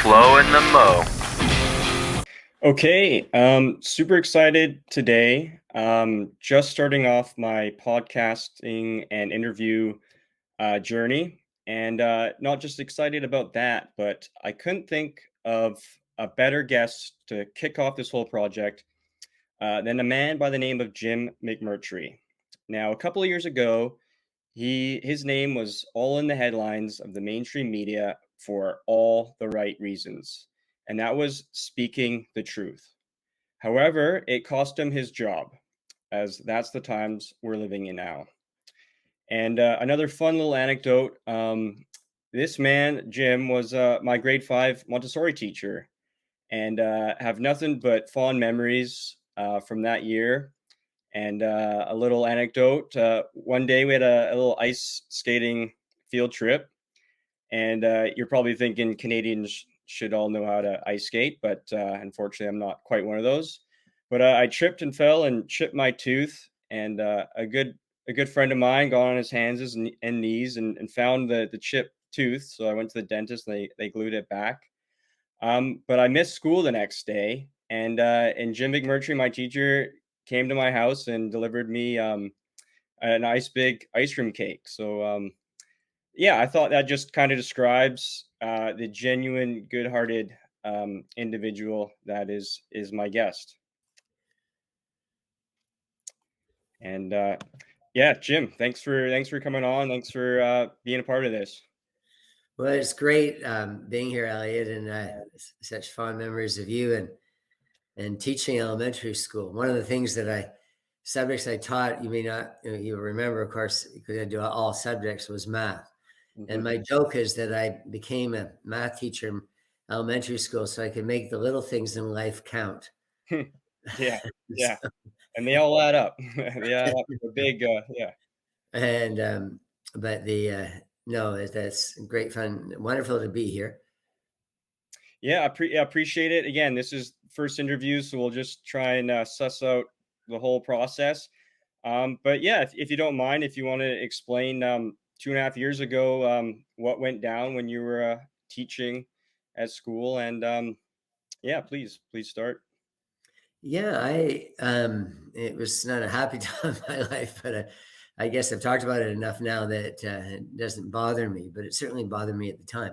Flo in the Mo. Okay, super excited today. Just starting off my podcasting and interview journey, and not just excited about that, but I couldn't think of a better guest to kick off this whole project than a man by the name of Jim McMurtry. Now, a couple of years ago, his name was all in the headlines of the mainstream media for all the right reasons, and that was speaking the truth. However, it cost him his job, as that's the times we're living in now. And another fun little anecdote, this man, Jim, was my grade 5 Montessori teacher, and have nothing but fond memories from that year. And a little anecdote, one day we had a little ice skating field trip, and you're probably thinking Canadians should all know how to ice skate, but unfortunately, I'm not quite one of those. But I tripped and fell and chipped my tooth, and a good friend of mine got on his hands and knees and found the chipped tooth. So I went to the dentist, and they glued it back. But I missed school the next day, and Jim McMurtry, my teacher, came to my house and delivered me a nice big ice cream cake. So yeah, I thought that just kind of describes the genuine, good-hearted individual that is my guest. And yeah, Jim, thanks for coming on. Thanks for being a part of this. Well, it's great being here, Elliot, and such fond memories of you and teaching elementary school. One of the things subjects I taught, you may not, you remember, of course, because I do all subjects, was math. Mm-hmm. And my joke is that I became a math teacher in elementary school so I could make the little things in life count. Yeah, yeah, and they all add up. They add up to a big, yeah. And but no, that's great fun, wonderful to be here. Yeah, I appreciate it. Again, this is first interview, so we'll just try and suss out the whole process. But yeah, if you don't mind, if you want to explain 2.5 years ago what went down when you were teaching at school, and yeah, please start. Yeah, it was not a happy time in my life, but I guess I've talked about it enough now that it doesn't bother me, but it certainly bothered me at the time.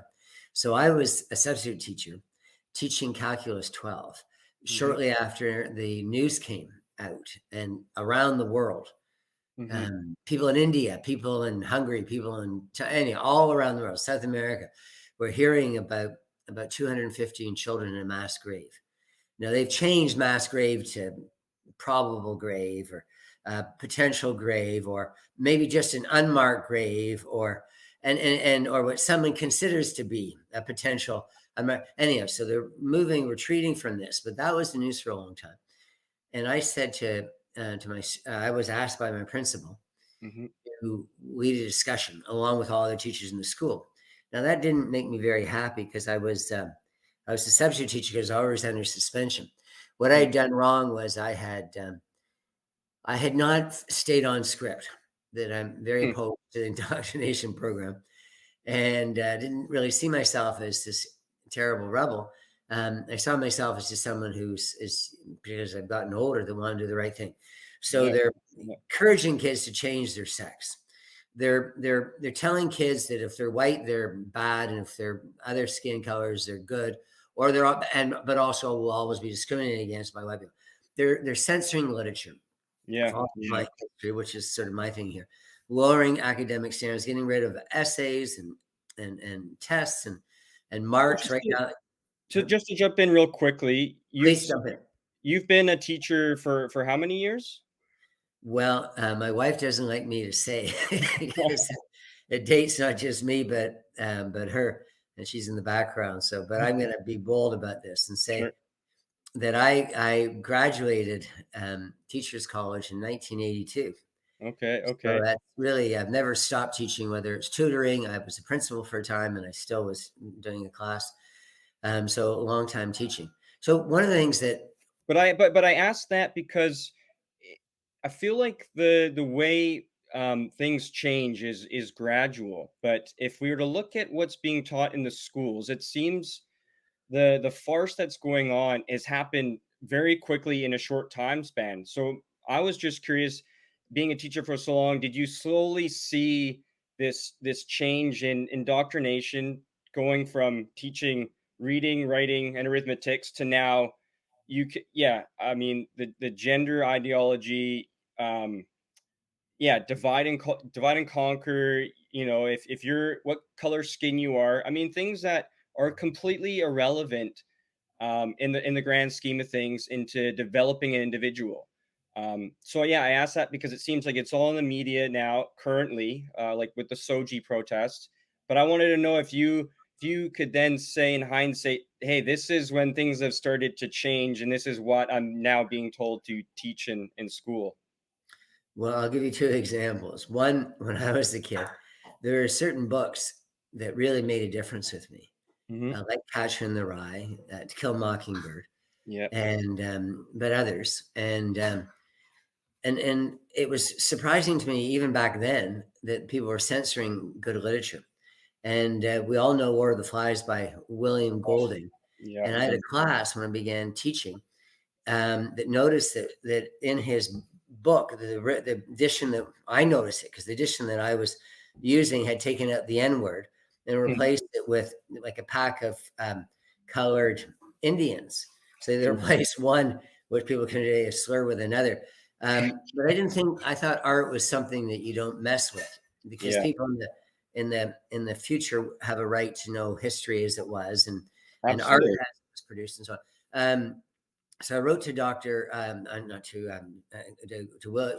So I was a substitute teacher teaching Calculus 12 shortly after the news came out and around the world. People in India, people in Hungary, people in China, all around the world, South America, were hearing about 215 children in a mass grave. Now they've changed mass grave to probable grave or potential grave, or maybe just an unmarked grave, or what someone considers to be a potential unmarked. Anyhow, so they're retreating from this. But that was the news for a long time. And I said to I was asked by my principal to lead a discussion along with all other teachers in the school. Now that didn't make me very happy because I was a substitute teacher because I was under suspension. What I had done wrong was I had not stayed on script. That I'm very opposed to the indoctrination program, and didn't really see myself as this terrible rebel. I saw myself as just someone is because I've gotten older that want to do the right thing. So they're encouraging kids to change their sex. They're telling kids that if they're white, they're bad, and if they're other skin colors, they're good. Or but also will always be discriminated against by white people. They're censoring literature. My history, which is sort of my thing here. Lowering academic standards, getting rid of essays and tests and marks right now. Just to jump in real quickly, Please jump in. You've been a teacher for how many years? Well, my wife doesn't like me to say because it dates not just me, but her. And she's in the background. So, but I'm going to be bold about this and say that I graduated Teachers College in 1982. Okay. So that's really, I've never stopped teaching, whether it's tutoring. I was a principal for a time and I still was doing a class. So a long time teaching. So one of the things that. But I asked that because I feel like the way things change is gradual. But if we were to look at what's being taught in the schools, it seems the farce that's going on has happened very quickly in a short time span. So I was just curious, being a teacher for so long, did you slowly see this change in indoctrination going from teaching reading, writing, and arithmetics to now yeah, I mean the gender ideology, yeah, divide and conquer, if you're what color skin you are. I mean, things that are completely irrelevant in the grand scheme of things into developing an individual. So yeah, I asked that because it seems like it's all in the media now currently, like with the Soji protests. But I wanted to know if you could then say in hindsight, hey, this is when things have started to change, and this is what I'm now being told to teach in school. Well, I'll give you two examples. One, when I was a kid, there are certain books that really made a difference with me, Hmm. like Catcher in the Rye, To Kill a Mockingbird, Yeah. and but others. And it was surprising to me even back then that people were censoring good literature. And we all know War of the Flies by William Oh, Golding. yeah. And I had a class when I began teaching that noticed that in his book, the edition that I noticed it because the edition that I was using had taken out the N word and Mhm. replaced it with like a pack of colored Indians. So they Mhm. replaced one, which people consider a slur, with another. But I didn't think I thought art was something that you don't mess with because Yeah. people in the future have a right to know history as it was and art Absolutely. as it was produced and so on. So I wrote to Doctor, not to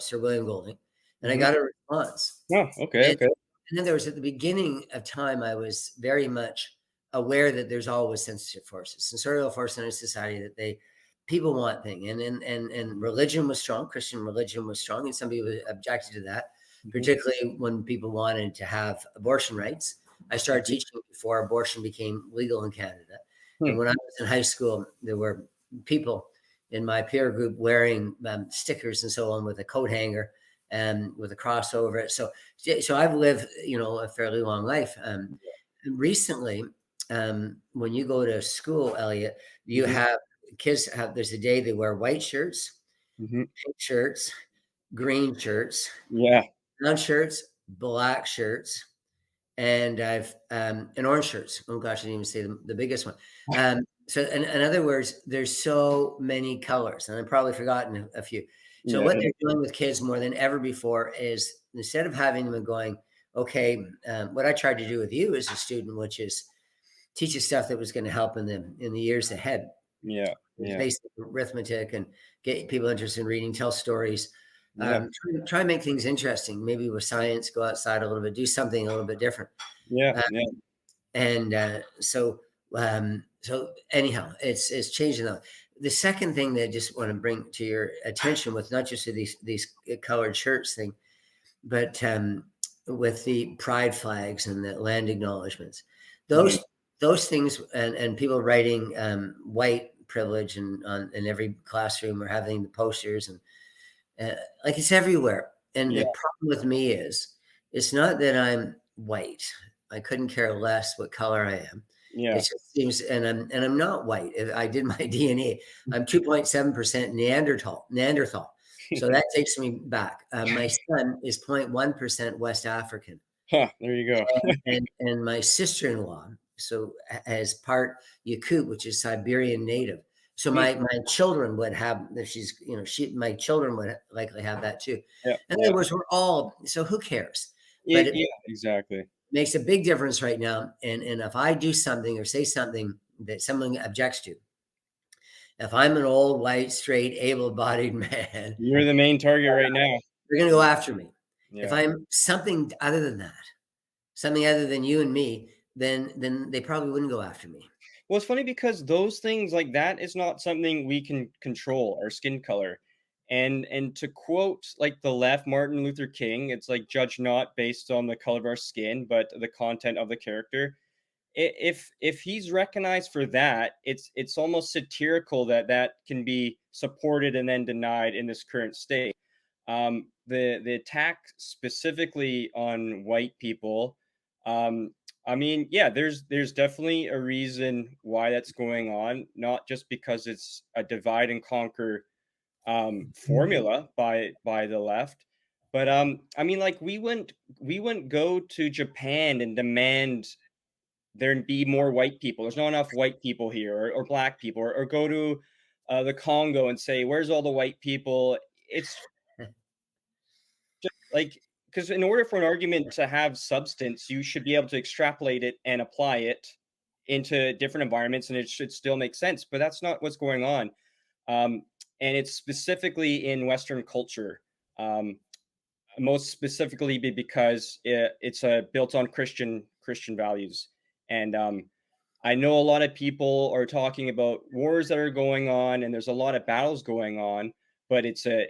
Sir William Golding, and I Mhm. got a response. Oh, okay, And, okay. and then there was at the beginning of time, I was very much aware that there's always censorship forces, censorial force in our society that people want thing, and religion was strong. Christian religion was strong, and some people objected to that, Mhm. particularly when people wanted to have abortion rights. I started Mhm. teaching before abortion became legal in Canada, and Hmm. when I was in high school, there were people in my peer group wearing stickers and so on with a coat hanger and with a cross over it. So I've lived, a fairly long life. Recently, when you go to school, Elliot, you Mhm. have kids have. There's a day they wear white shirts, Mhm. pink shirts, green shirts, Yeah. brown shirts, black shirts, and orange shirts. Oh gosh, I didn't even say the biggest one. So in other words, there's so many colors, and I've probably forgotten a few. So Yeah, what yeah. they're doing with kids more than ever before is instead of having them going, okay, what I tried to do with you as a student, which is teach you stuff that was going to help in the years ahead. Yeah. It's Yeah. basic arithmetic and get people interested in reading, tell stories. Yeah. Try and make things interesting. Maybe with science, go outside a little bit, do something a little bit different. Yeah. Uh, Yeah. and so anyhow, it's changing though. The second thing that I just want to bring to your attention with not just these colored shirts thing, but with the pride flags and the land acknowledgements, Mhm. those things, and people writing white privilege and in every classroom or having the posters and like it's everywhere. And Yeah. the problem with me is it's not that I'm white. I couldn't care less what color I am. It Yeah. just seems, and I'm not white. If I did my DNA. I'm 2.7% Neanderthal. So that takes me back. My son is 0.1% West African, Huh, there you go. and my sister-in-law, so as part Yakut, which is Siberian native. So Hmm. my children would have, if she's, my children would likely have that too. Yeah. In Yeah. other words, we're all, so who cares? But It, it yeah, exactly. makes a big difference right now. And if I do something or say something that someone objects to, if I'm an old, white, straight, able-bodied man, You're the main target right now. they're going to go after me. If Yeah. I'm something other than that, something other than you and me, then they probably wouldn't go after me. Well, it's funny because those things like that is not something we can control, our skin color. And to quote like the left, Martin Luther King, it's like judge not based on the color of our skin, but the content of the character. If he's recognized for that, it's almost satirical that that can be supported and then denied in this current state. The attack specifically on white people, I mean, yeah, there's definitely a reason why that's going on, not just because it's a divide and conquer formula by the left, but I mean, like we wouldn't go to Japan and demand there be more white people. There's not enough white people here, or black people, or go to the Congo and say, "Where's all the white people?" It's like, because in order for an argument to have substance, you should be able to extrapolate it and apply it into different environments, and it should still make sense. But that's not what's going on, um, and it's specifically in Western culture. Um, Most specifically, because it's built on Christian values, and I know a lot of people are talking about wars that are going on, and there's a lot of battles going on, but it's a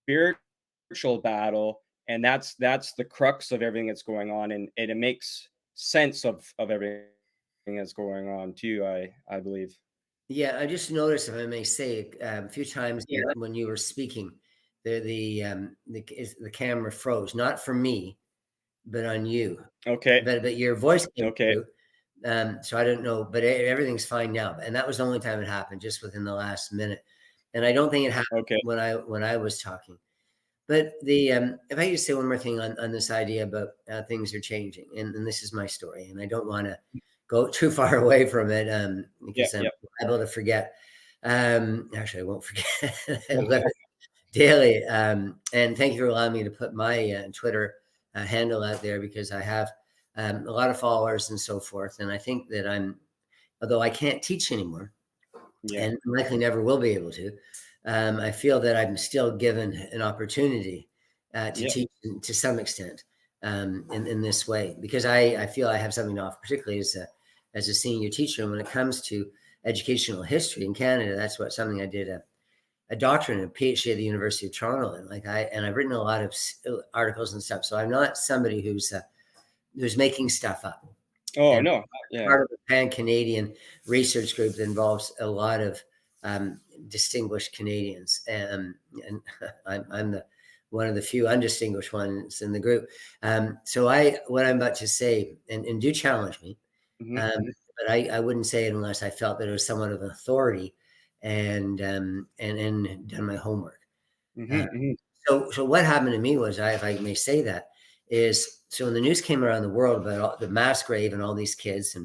spiritual battle, and that's the crux of everything that's going on, and it makes sense of everything that's going on too. I believe. Yeah, I just noticed, if I may say, a few times Yeah. when you were speaking, the camera froze, not for me, but on you. Okay. But your voice came Okay. through, so I don't know, but everything's fine now. And that was the only time it happened, just within the last minute. And I don't think it happened Okay. when I was talking. But if I could say one more thing on this idea about things are changing, and this is my story, and I don't want to go too far away from it, Yeah. because I'm Yeah. liable to forget. Actually, I won't forget. I live it daily. And thank you for allowing me to put my Twitter handle out there, because I have a lot of followers and so forth. And I think that although I can't teach anymore, Yeah. and likely never will be able to, I feel that I'm still given an opportunity to Yeah. teach to some extent, in this way, because I feel I have something to offer, particularly as a senior teacher. And when it comes to educational history in Canada, that's something I did a doctorate and a PhD at the University of Toronto, and I've written a lot of articles and stuff. So I'm not somebody who's making stuff up. Oh And no. Yeah. part of a pan-Canadian research group that involves a lot of distinguished Canadians, and I'm the one of the few undistinguished ones in the group. So what I'm about to say, and do challenge me, Hmm. um, but I wouldn't say it unless I felt that it was somewhat of an authority, and done my homework. Uh, Hmm. Hmm. so what happened to me was, if I may say that, is, so when the news came around the world about the mass grave and all these kids,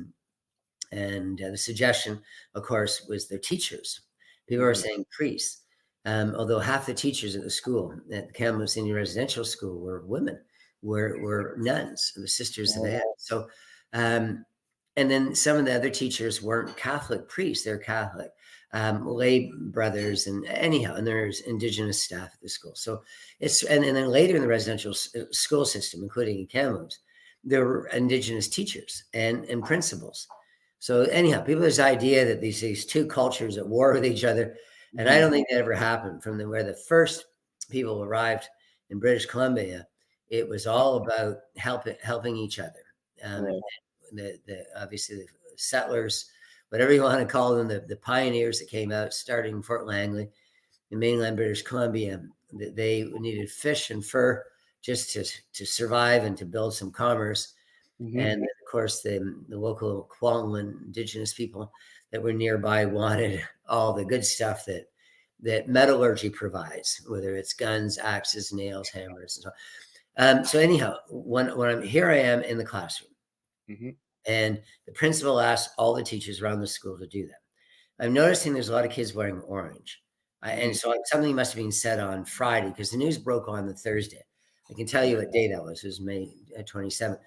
and the suggestion, of course, was their teachers. People are Hmm. saying priests, although half the teachers at the school, at the Kamloops Senior Residential School, were women, were nuns, the sisters of the head. So, um, and then some of the other teachers weren't Catholic priests; they're Catholic lay brothers, and anyhow, and there's Indigenous staff at the school. So and then later in the residential school system, including in Kamloops, there were Indigenous teachers and principals. So anyhow, people have this idea that these two cultures at war with each other, and I Hmm. don't think that ever happened. From where the first people arrived in British Columbia, it was all about helping each other. Um, Right. the obviously the settlers, whatever you want to call them, the pioneers that came out starting Fort Langley in mainland British Columbia, they needed fish and fur just to survive and to build some commerce. Hmm. And of course, the local Kwalin Indigenous people that were nearby wanted all the good stuff that metallurgy provides, whether it's guns, axes, nails, hammers, and so on. So anyhow, when I'm here, I am in the classroom, Hmm. and the principal asked all the teachers around the school to do that. I'm noticing there's a lot of kids wearing orange. And Hmm. so something must have been said on Friday, because the news broke on the Thursday. I can tell you what day that was. It was May 27th.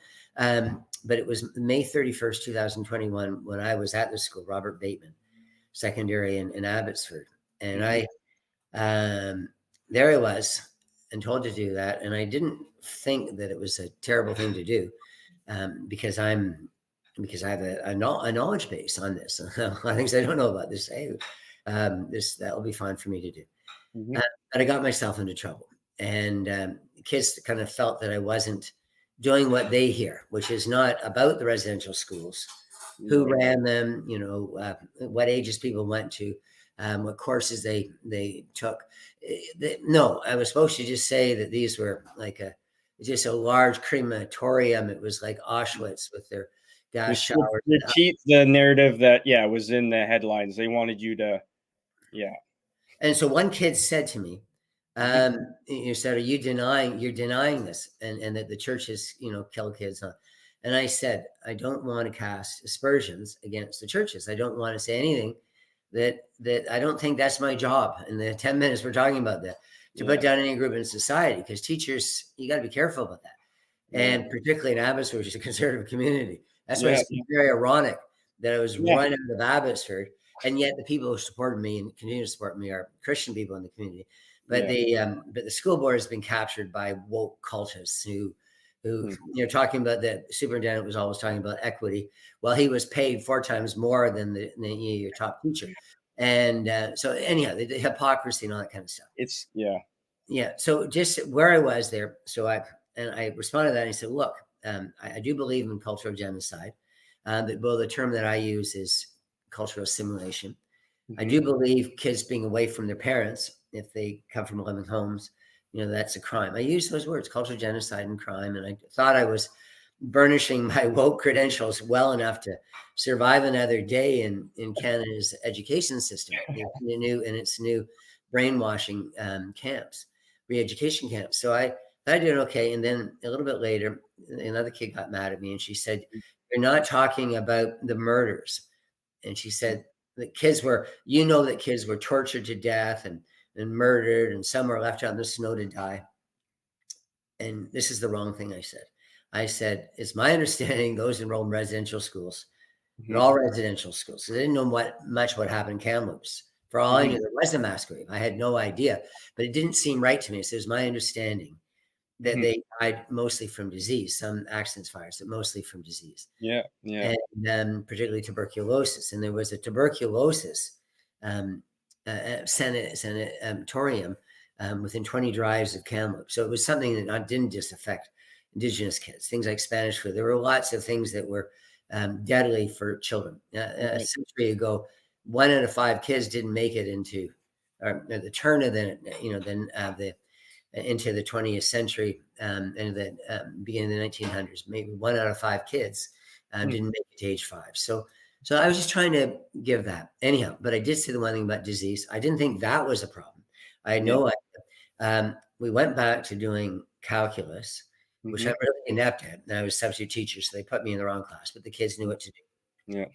But it was May 31st, 2021, when I was at the school, Robert Bateman Secondary in Abbotsford. And Hmm. there I was, and told to do that. And I didn't think that it was a terrible thing to do, because I have a knowledge base on this. A lot of things I don't know about this. Hey, that will be fine for me to do. Hmm. Uh, but I got myself into trouble, and kids kind of felt that I wasn't doing what they hear, which is not about the residential schools, who Right. ran them, what ages people went to, what courses they took. No, I was supposed to just say that these were like just a large crematorium. It was like Auschwitz with their gas Just to showers. repeat the narrative that, yeah, was in the headlines. They wanted you to, yeah. And so one kid said to me, Mhm. you said, "Are you denying? You're denying this, and that the churches, kill kids?" Huh? And I said, "I don't want to cast aspersions against the churches. I don't want to say anything that I don't think that's my job." In the 10 minutes we're talking about that, to put Yeah, down any group in society, because teachers, you got to be careful about that, yeah, and particularly in Abbotsford, which is a conservative community. That's why yeah, it's very ironic that I was yeah, run out of Abbotsford, and yet the people who supported me and continue to support me are Christian people in the community. But yeah. the school board has been captured by woke cultists who Hmm. talking about, the superintendent was always talking about equity. Well, he was paid 4 times more than your top teacher, and so anyhow, the hypocrisy and all that kind of stuff. It's yeah. Yeah. So just where I was there. So I responded to that and I said, look, I do believe in cultural genocide. Well, the term that I use is cultural assimilation. I Mhm. do believe kids being away from their parents, if they come from loving homes, that's a crime. I use those words, cultural genocide and crime. And I thought I was burnishing my woke credentials well enough to survive another day in Canada's education system, in its new brainwashing camps, re-education camps. So I did okay. And then a little bit later, another kid got mad at me and she said, "You're not talking about the murders." And she said that kids were tortured to death and murdered, and some were left out in the snow to die. And this is the wrong thing I said. I said, it's my understanding those enrolled in residential schools, in Mhm. all residential schools. So I didn't know what happened in Kamloops. For all I Mhm. knew, there was a mass grave. I had no idea, but it didn't seem right to me. So it was my understanding that Mhm. they died mostly from disease, some accidents, fires, but mostly from disease, Yeah, yeah. and particularly tuberculosis. And there was a tuberculosis um, sanatorium within 20 drives of Kamloops. So it was something that didn't just affect Indigenous kids, things like Spanish flu. There were lots of things that were deadly for children. A Right. century ago, 1 out of 5 kids didn't make it into at the turn of the into the 20th century and the beginning of the 1900s. Maybe 1 out of 5 kids Hmm. didn't make it to age 5. So I was just trying to give that anyhow. But I did say the one thing about disease. I didn't think that was a problem. I had Yeah. no idea. We went back to doing calculus, which Mhm. I'm really inept at. And I was a substitute teacher, so they put me in the wrong class, but the kids knew what to do. Yeah.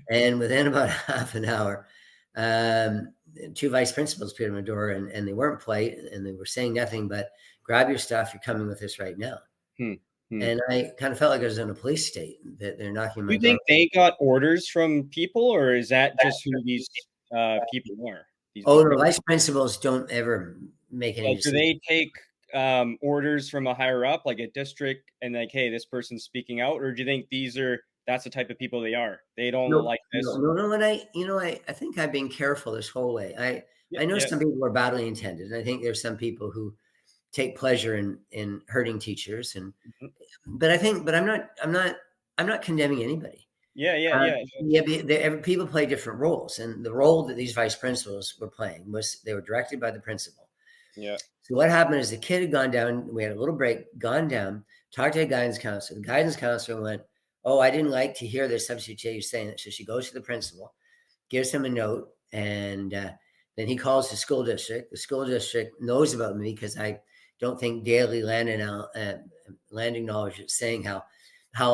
And within about half an hour, um, 2 vice principals appeared at my door, and they weren't polite, and they were saying nothing but, "Grab your stuff. You're coming with us right now." Hmm. Hmm. And I kind of felt like I was in a police state, that they're knocking on Do my you door. think they got orders from people, or is that just who these, people are? These Oh, vice no, principals? vice principals don't ever make any Like, do decisions. they take, orders from a higher up, like a district, and like, "Hey, this person's speaking out," or do you think that's the type of people they are? They don't No, like no, this? no, no. And I think I've been careful this whole way. Yeah, I know yeah. some people are badly intended, and I think there's some people who take pleasure in hurting teachers, and Mhm. but I'm not condemning anybody. Yeah, yeah, yeah. Yeah, people play different roles, and the role that these vice principals were playing was they were directed by the principal. Yeah. So what happened is the kid had gone down. We had a little break, gone down, talked to a guidance counselor. The guidance counselor went, "Oh, I didn't like to hear the substitute teacher saying that." So she goes to the principal, gives him a note, and then he calls the school district. The school district knows about me because I don't think daily land acknowledgement saying how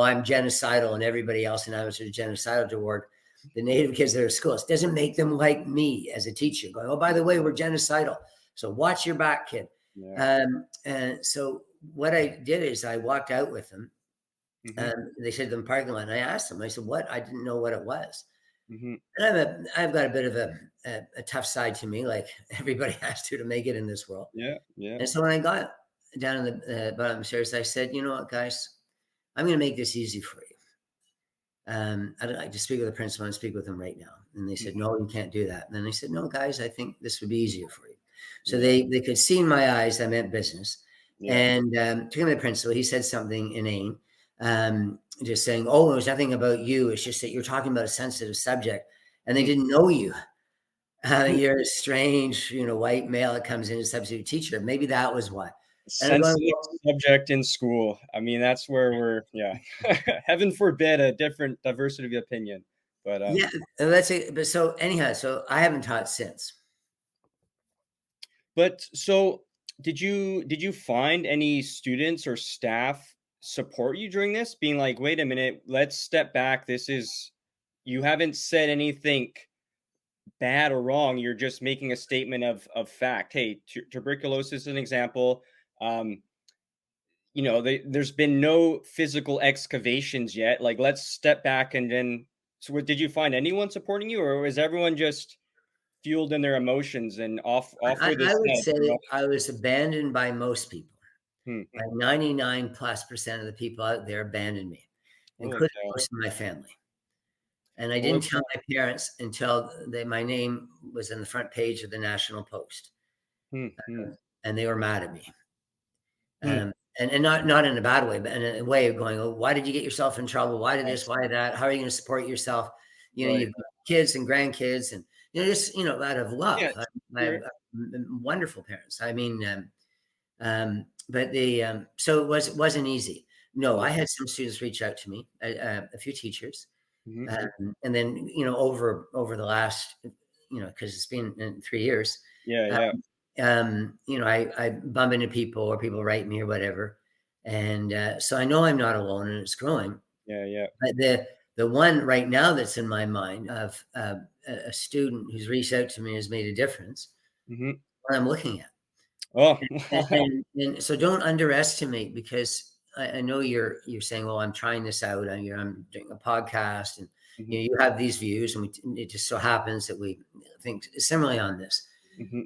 I'm genocidal and everybody else in Abbotsford is genocidal toward the Native kids that are at schools. It doesn't make them like me as a teacher. Going, oh, by the way, we're genocidal. So watch your back, kid. Yeah. And so what I did is I walked out with them. Mhm. They said in the parking lot, and I asked them, I said, what? I didn't know what it was. Mhm. And I've got a bit of a tough side to me, like everybody has to make it in this world. Yeah, yeah. And so when I got down in the bottom of the stairs, I said, you know what, guys, I'm going to make this easy for you. I'd like to speak with the principal and speak with him right now. And they said, Mhm. no, you can't do that. And then I said, no, guys, I think this would be easier for you. So Yeah, they could see in my eyes I meant business. yeah. And took him to the principal. He said something inane, just saying, oh, it was nothing about you. It's just that you're talking about a sensitive subject and they Hmm. didn't know you. Mhm. You're a strange, white male that comes in as a substitute teacher. Maybe that was why. And I'm going, sensitive "Well, subject in school. I mean, that's where we're yeah. Heaven forbid a different diversity of opinion. But, yeah, and let's say," but so anyhow, so I haven't taught since. so did you find any students or staff support you during this? Being like, "Wait a minute, let's step back. This is you haven't said anything bad or wrong. You're just making a statement of fact. Hey, tuberculosis is an example. Um, there's been no physical excavations yet. Like, let's step back and then. So, did you find anyone supporting you, or was everyone just fueled in their emotions and off with I his would head? say I was abandoned by most people. Hmm. Like 99+% of the people out there abandoned me, Holy including cow! most of my family. And I Holy didn't tell cow! my parents until my name was in the front page of the National Post, Hmm. Hmm. and they were mad at me. Hmm. And not in a bad way, but in a way of going, "Oh, why did you get yourself in trouble? Why did I this? Why see. that? How are you going to support yourself? Right. You've got kids and grandkids, and just out of Yeah. love. I have Sure. wonderful parents. I mean, but so it wasn't easy. No, Yeah. I had some students reach out to me, a few teachers, Hmm. and then over the last, because it's been 3 years. Yeah. uh, Yeah. I bump into people or people write me or whatever. And so I know I'm not alone and it's growing. Yeah. Yeah. But the one right now that's in my mind of a student who's reached out to me has made a difference, Hmm. what I'm looking at. Oh. And so don't underestimate, because I know you're saying, well, I'm trying this out. I'm doing a podcast, and Hmm. you have these views, and it just so happens that we think similarly on this. Hmm.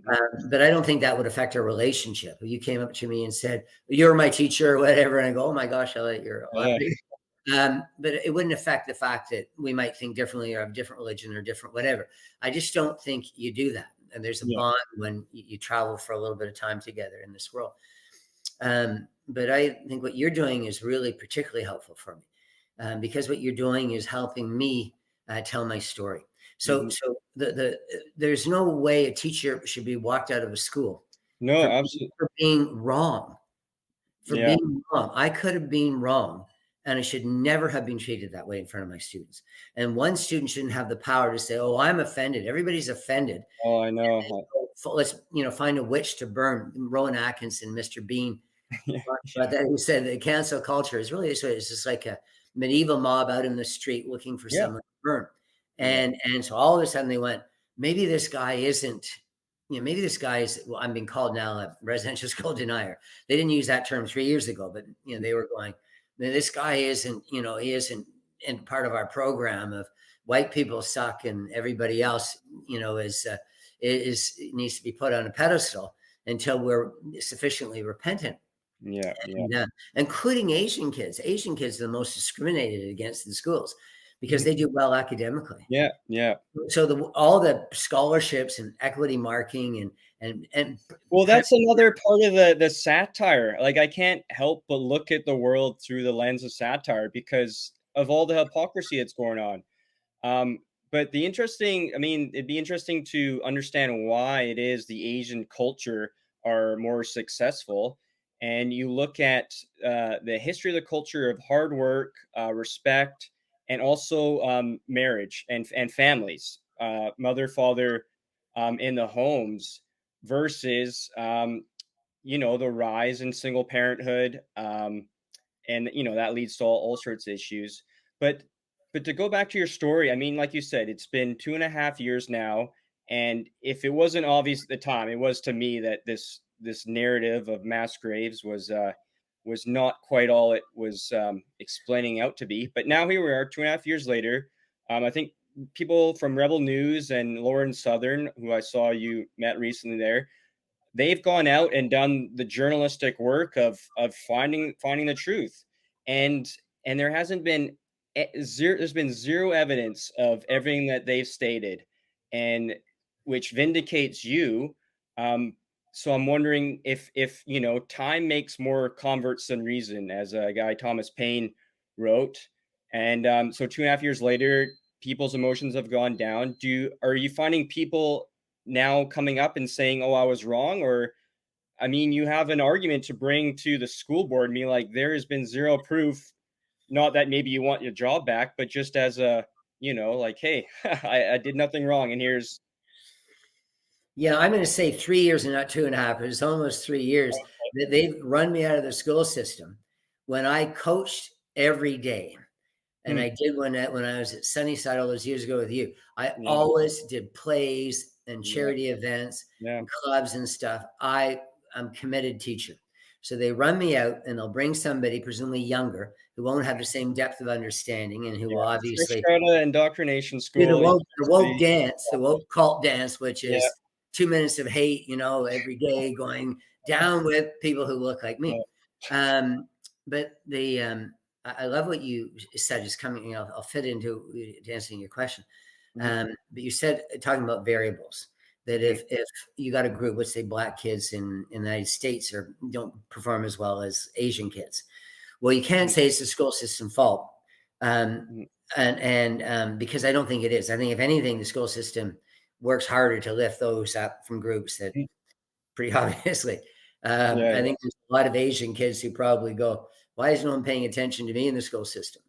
But I don't think that would affect our relationship. If you came up to me and said, "You're my teacher," or whatever, and I go, "Oh my gosh, I like your Yeah. but it wouldn't affect the fact that we might think differently or have different religion or different whatever. I just don't think you do that. And there's a Yeah. bond when you travel for a little bit of time together in this world. But I think what you're doing is really particularly helpful for me, because what you're doing is helping me tell my story. So, Hmm. so there's no way a teacher should be walked out of a school No. for Absolutely. for being wrong. For Yeah. being wrong, I could have been wrong, and I should never have been treated that way in front of my students. And one student shouldn't have the power to say, "Oh, I'm offended. Everybody's offended. Oh, I know. Let's find a witch to burn." Rowan Atkinson, Mr. Bean, Yeah. but that he said that cancel culture is really it's just like a medieval mob out in the street looking for Yeah. someone to burn. Yeah. And so all of a sudden they went, maybe this guy isn't, maybe this guy is, well, I'm being called now a residential school denier. They didn't use that term 3 years ago, but they were going, "Man, this guy isn't, he isn't in part of our program of white people suck and everybody else, is needs to be put on a pedestal until we're sufficiently repentant." Yeah. Yeah. And, including Asian kids. Asian kids are the most discriminated against in schools because Mhm. they do well academically. Yeah. Yeah. So all the scholarships and equity marking and Well, kind of, that's another part of the satire. Like, I can't help but look at the world through the lens of satire because of all the hypocrisy that's going on. Um, but I mean, it'd be interesting to understand why it is the Asian culture are more successful. And you look at the history of the culture of hard work, respect, and also marriage and families, mother, father, in the homes versus the rise in single parenthood. And that leads to all sorts of issues. But to go back to your story, I mean, like you said, it's been 2.5 years now, and if it wasn't obvious at the time, it was to me that this narrative of mass graves was not quite all it was explaining out to be. But now here we are, 2.5 years later. I think people from Rebel News and Lauren Southern, who I saw you met recently there, they've gone out and done the journalistic work of finding the truth, and there hasn't been zero there's been zero evidence of everything that they've stated, and which vindicates you. Um so I'm wondering if time makes more converts than reason, as a guy Thomas Paine wrote. And so 2.5 years later, people's emotions have gone down. Are you finding people now coming up and saying, "Oh, I was wrong," or I mean, you have an argument to bring to the school board and be like, there has been zero proof, not that maybe you want your job back, but just as a, like, hey, I did nothing wrong. And here's, Yeah, I'm going to say 3 years and not 2.5. It's almost 3 years that they've run me out of the school system. When I coached every day, and hmm, I did when I was at Sunnyside all those years ago with you, I yeah, always did plays and yeah, charity events yeah, and clubs and stuff. I'm committed teacher. So they run me out and they'll bring somebody, presumably younger, who won't have the same depth of understanding and who yeah. will Fresh obviously out of indoctrination do school, the woke university. dance, the woke cult dance, which Yeah, is 2 minutes of hate, every day going down with people who look like yeah, me. Um, but I love what you said. Just coming, I'll fit into to answering your question. mhm, But you said talking about variables that mhm, if you got a group, let's say black kids in the United States or don't perform as well as Asian kids, well, you can't mhm, say it's the school system fault. Um, mhm, and because I don't think it is. I think if anything, the school system works harder to lift those up from groups that mhm. pretty obviously. Yeah, I yeah, think there's a lot of Asian kids who probably go, "Why is no one paying attention to me in the school system?"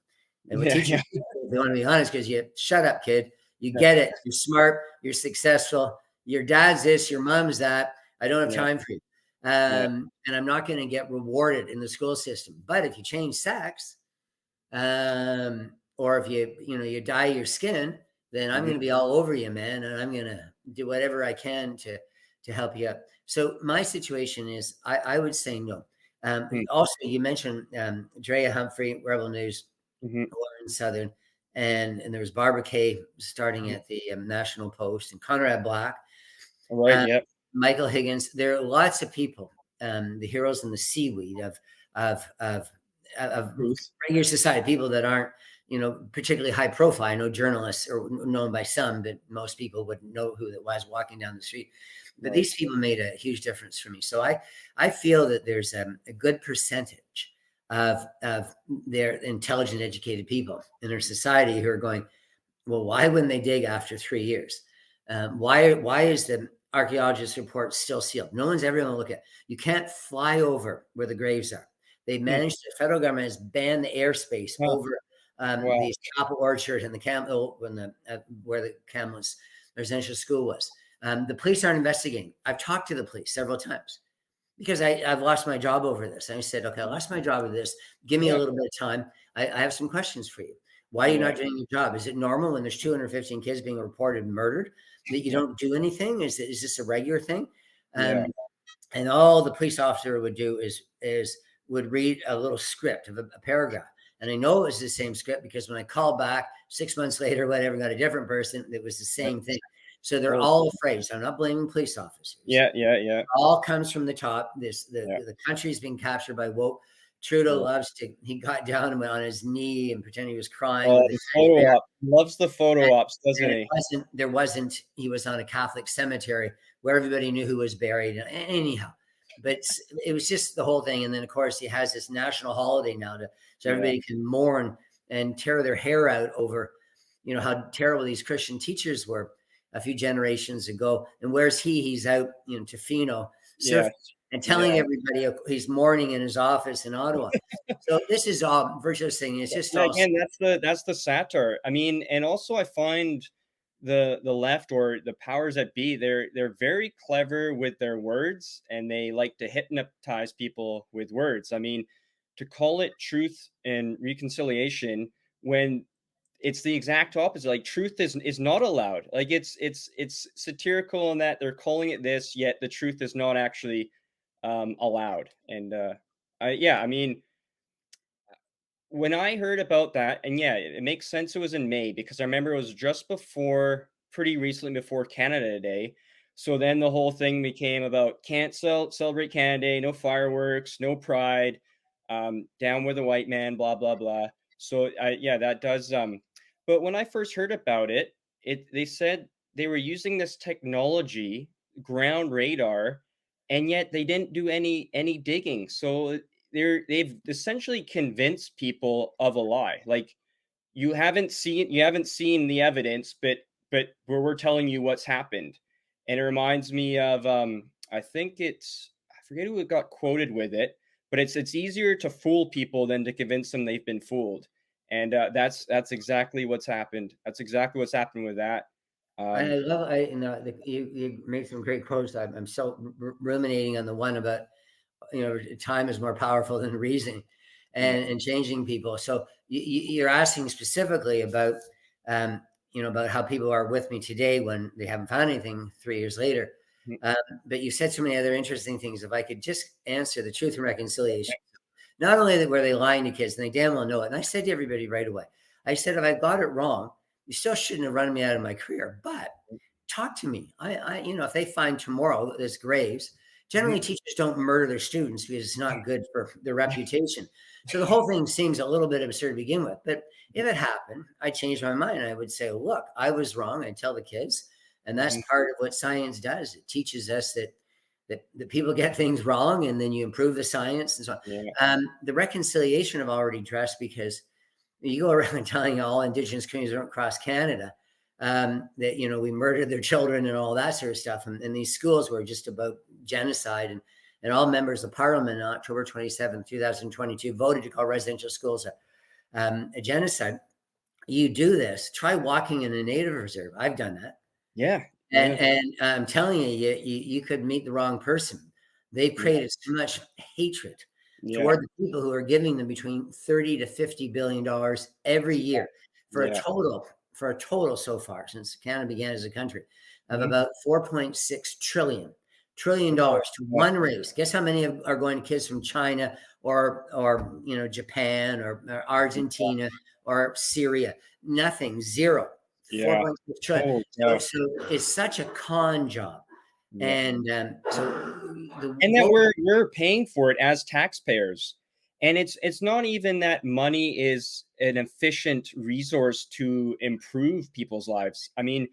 And with yeah, teachers, yeah, they want to be honest because you shut up, kid. You yeah, get it. You're smart. You're successful. Your dad's this. Your mom's that. I don't have yeah, time for you. yeah, And I'm not going to get rewarded in the school system. But if you change sex, or if you dye your skin, then I'm mhm, going to be all over you, man, and I'm going to do whatever I can to help you up. So my situation is, I would say no. mm, Also, you mentioned Drea Humphrey, Rebel News, mhm, Lauren Southern, and there was Barbara Kay starting mhm. at the National Post, and Conrad Black, Right, um, yep. Michael Higgins. There are lots of people, the heroes in the seaweed of of of Truth. regular society, people that aren't particularly high profile. I know journalists are known by some, but most people wouldn't know who that was walking down the street. But Right. these people made a huge difference for me. So I feel that there's a good percentage of their intelligent, educated people in our society who are going, well, why wouldn't they dig after 3 years? Why is the archaeologist report still sealed? No one's ever going to look at it. You can't fly over where the graves are. They've Hmm, managed, the federal government has banned the airspace huh, over wow. the apple orchard and the where the Kamloops residential school was. The police aren't investigating. I've talked to the police several times because I've lost my job over this. And I said, okay, I lost my job over this. Give me a Yeah, little bit of time. I have some questions for you. Why are you yeah, not doing your job? Is it normal when there's 215 kids being reported murdered that you don't do anything? Is this a regular thing? yeah, Um, and all the police officer would do is would read a little script of a paragraph. And I know it was the same script because when I called back 6 months later, whatever, got a different person, it was the yeah. same thing. So they're Well, all afraid. So I'm not blaming police officers, yeah, yeah, yeah, all comes from the top. This yeah, the country's being captured by woke. Trudeau yeah. loves to. He got down and went on his knee and pretended he was crying Oh, with a the teddy photo bear. op. Loves the photo ops, doesn't And it he? wasn't. There wasn't. He was on a Catholic cemetery where everybody knew who was buried. Anyhow, but it was just the whole thing. And then of course he has this national holiday now so Yeah, everybody can mourn and tear their hair out over, how terrible these Christian teachers were a few generations ago. And where's he? He's out, Tofino surfing yeah, and telling yeah. everybody he's mourning in his office in Ottawa. So this is all virtuous thing. It's just Yeah, all again, that's the satire. I mean, and also I find the left or the powers that be, they're very clever with their words and they like to hypnotize people with words. I mean, to call it truth and reconciliation when it's the exact opposite. Like truth is not allowed. Like it's satirical in that they're calling it this, yet the truth is not actually allowed. And yeah, I mean, when I heard about that, and yeah, it makes sense it was in May because I remember it was just before, pretty recently before Canada Day. So then the whole thing became about can't celebrate Canada Day, no fireworks, no pride, down with the white man, blah blah blah. So yeah, that does. But when I first heard about it, they said they were using this technology, ground radar, and yet they didn't do any digging. So they've essentially convinced people of a lie. Like you haven't seen the evidence, but we're telling you what's happened. And it reminds me of I think it's forget who got quoted with it, but it's easier to fool people than to convince them they've been fooled, and that's exactly what's happened. That's exactly what's happened with that. I Um, love, you make some great quotes. I'm so ruminating on the one about, time is more powerful than reason, yeah, and changing people. So you're asking specifically about, about how people are with me today when they haven't found anything 3 years later. mhm, Um, but you said so many other interesting things. If I could just answer the truth and reconciliation, not only that were they lying to kids, and they damn well know it. And I said to everybody right away, I said, if I got it wrong, you still shouldn't have run me out of my career. But talk to me. If they find tomorrow there's graves, generally mhm, teachers don't murder their students because it's not good for their reputation. So the whole thing seems a little bit absurd to begin with. But if it happened, I changed my mind. I would say, look, I was wrong. I'd tell the kids. And that's mhm, part of what science does. It teaches us that people get things wrong, and then you improve the science and so on. yeah, The reconciliation I've already addressed, because you go around telling all Indigenous communities across Canada that we murdered their children and all that sort of stuff, and these schools were just about genocide, and all members of Parliament on October 27th, 2022 voted to call residential schools a genocide. You do this, try walking in a native reserve. I've done that. yeah, And yeah, and I'm telling you, you could meet the wrong person. They've yeah, created so much hatred yeah, toward the people who are giving them between 30 to $50 billion every year for a yeah, total so far since Canada began as a country of mhm, about 4.6 trillion yeah, dollars to yeah, one race. Guess how many are going to kids from China or Japan or Argentina or Syria? Nothing, zero. yeah. 4.6 trillion. Oh, So, yeah. so it's such a con job. Yeah. And so the And that woke, we're paying for it as taxpayers. And it's not even that money is an efficient resource to improve people's lives. I mean,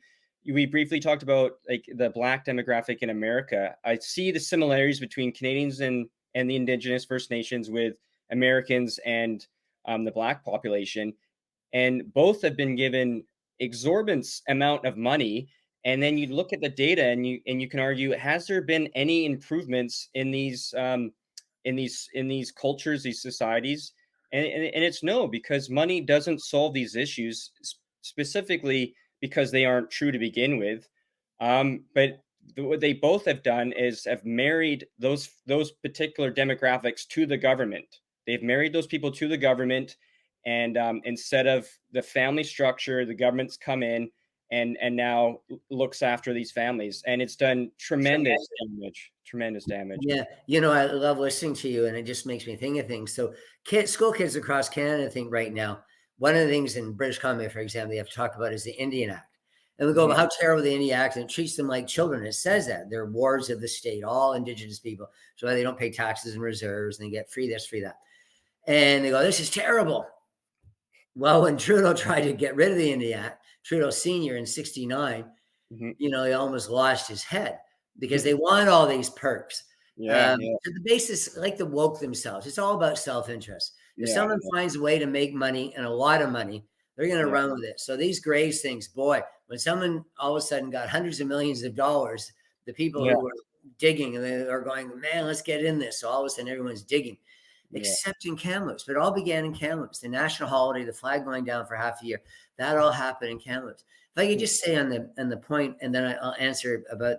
we briefly talked about like the black demographic in America. I see the similarities between Canadians and the Indigenous First Nations with Americans and the black population, and both have been given exorbitant amount of money. And then you look at the data and you can argue, has there been any improvements in these cultures, these societies? And it's no, because money doesn't solve these issues, specifically because they aren't true to begin with. But what they both have done is have married those particular demographics to the government. They've married those people to the government, and instead of the family structure, the government's come in and now looks after these families, and it's done tremendous damage. Tremendous damage. yeah, I love listening to you, and it just makes me think of things. So, school kids across Canada think right now, one of the things in British Columbia, for example, they have to talk about is the Indian Act. And we go, Mhm. well, how terrible the Indian Act, and it treats them like children. It says that they're wards of the state, all Indigenous people. So they don't pay taxes and reserves, and they get free this, free that. And they go, this is terrible. Well, when Trudeau tried to get rid of the Indian Act, Trudeau Sr. in 69, Mhm. he almost lost his head because they want all these perks. Yeah, yeah, So the basis, like the woke themselves, it's all about self-interest. If yeah, someone yeah, finds a way to make money and a lot of money, they're going to yeah, run with it. So these Graves things, boy, when someone all of a sudden got hundreds of millions of dollars, the people yeah, who were digging and they are going, man, let's get in this. So all of a sudden everyone's digging, yeah. except in Kamloops. But it all began in Kamloops, the national holiday, the flag going down for half a year. That all happened in Kamloops. If I could just say on the point, and then I'll answer about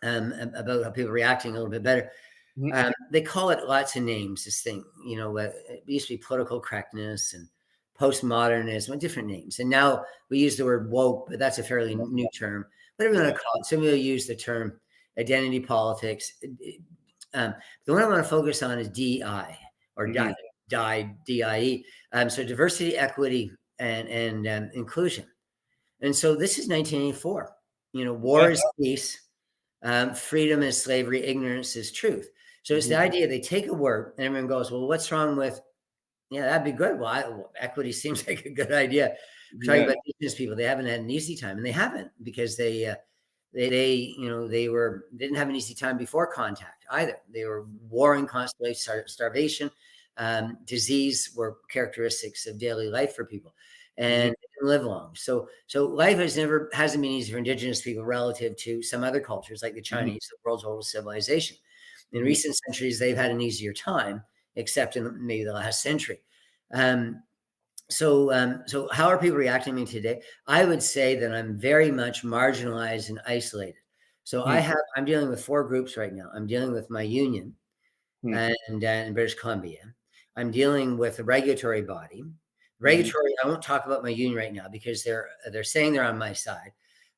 about how people are reacting a little bit better. Mhm. They call it lots of names. This thing, it used to be political correctness and postmodernism, and different names. And now we use the word woke, but that's a fairly new term. Whatever you Yeah. want to call it. Some people use the term identity politics. Um, the one I want to focus on is DI or Mhm. DIE. So diversity, equity, and inclusion. And so this is 1984. Yeah. War is peace, freedom is slavery, ignorance is truth. So it's the Mhm. idea they take a word and everyone goes, well, what's wrong with, yeah, that'd be good. Equity seems like a good idea. We're talking Yeah. about indigenous people. They haven't had an easy time, and they haven't because they didn't have an easy time before contact either. They were warring constantly, starvation, disease were characteristics of daily life for people, Mhm. and they didn't live long. So life hasn't been easy for indigenous people relative to some other cultures like the Mhm. Chinese, the world's oldest civilization. In Mhm. recent centuries, they've had an easier time, except in maybe the last century. Um, so how are people reacting to me today? I would say that I'm very much marginalized and isolated. So Mhm. I'm dealing with four groups right now. I'm dealing with my union Mhm. and in British Columbia. I'm dealing with a regulatory body. Mhm. Regulatory, I won't talk about my union right now because they're saying they're on my side.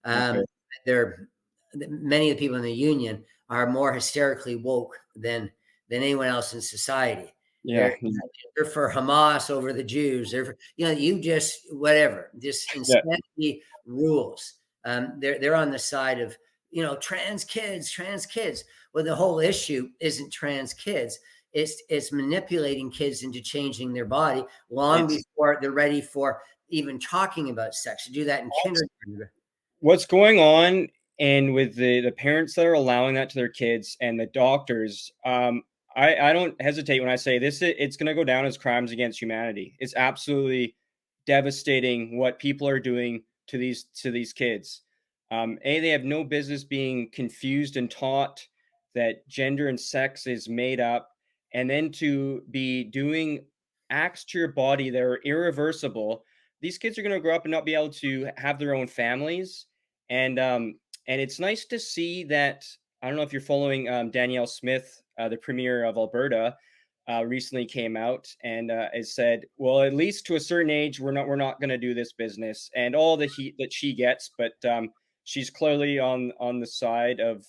Um, Okay. they're Many of the people in the union are more hysterically woke than anyone else in society. Yeah. They're they're for Hamas over the Jews. They're for, you just whatever. This Yeah. insanity rules. They're on the side of trans kids. Well, the whole issue isn't trans kids. It's manipulating kids into changing their body long It's before they're ready for even talking about sex. You do that in kindergarten. what's going on, and with the parents that are allowing that to their kids and the doctors, I don't hesitate when I say this, it's gonna go down as crimes against humanity. It's absolutely devastating what people are doing to these kids. They have no business being confused and taught that gender and sex is made up, and then to be doing acts to your body that are irreversible. These kids are gonna grow up and not be able to have their own families, and it's nice to see that. I don't know if you're following Danielle Smith, the premier of Alberta, recently came out and has said, "Well, at least to a certain age, we're not going to do this business," and all the heat that she gets, but she's clearly on the side of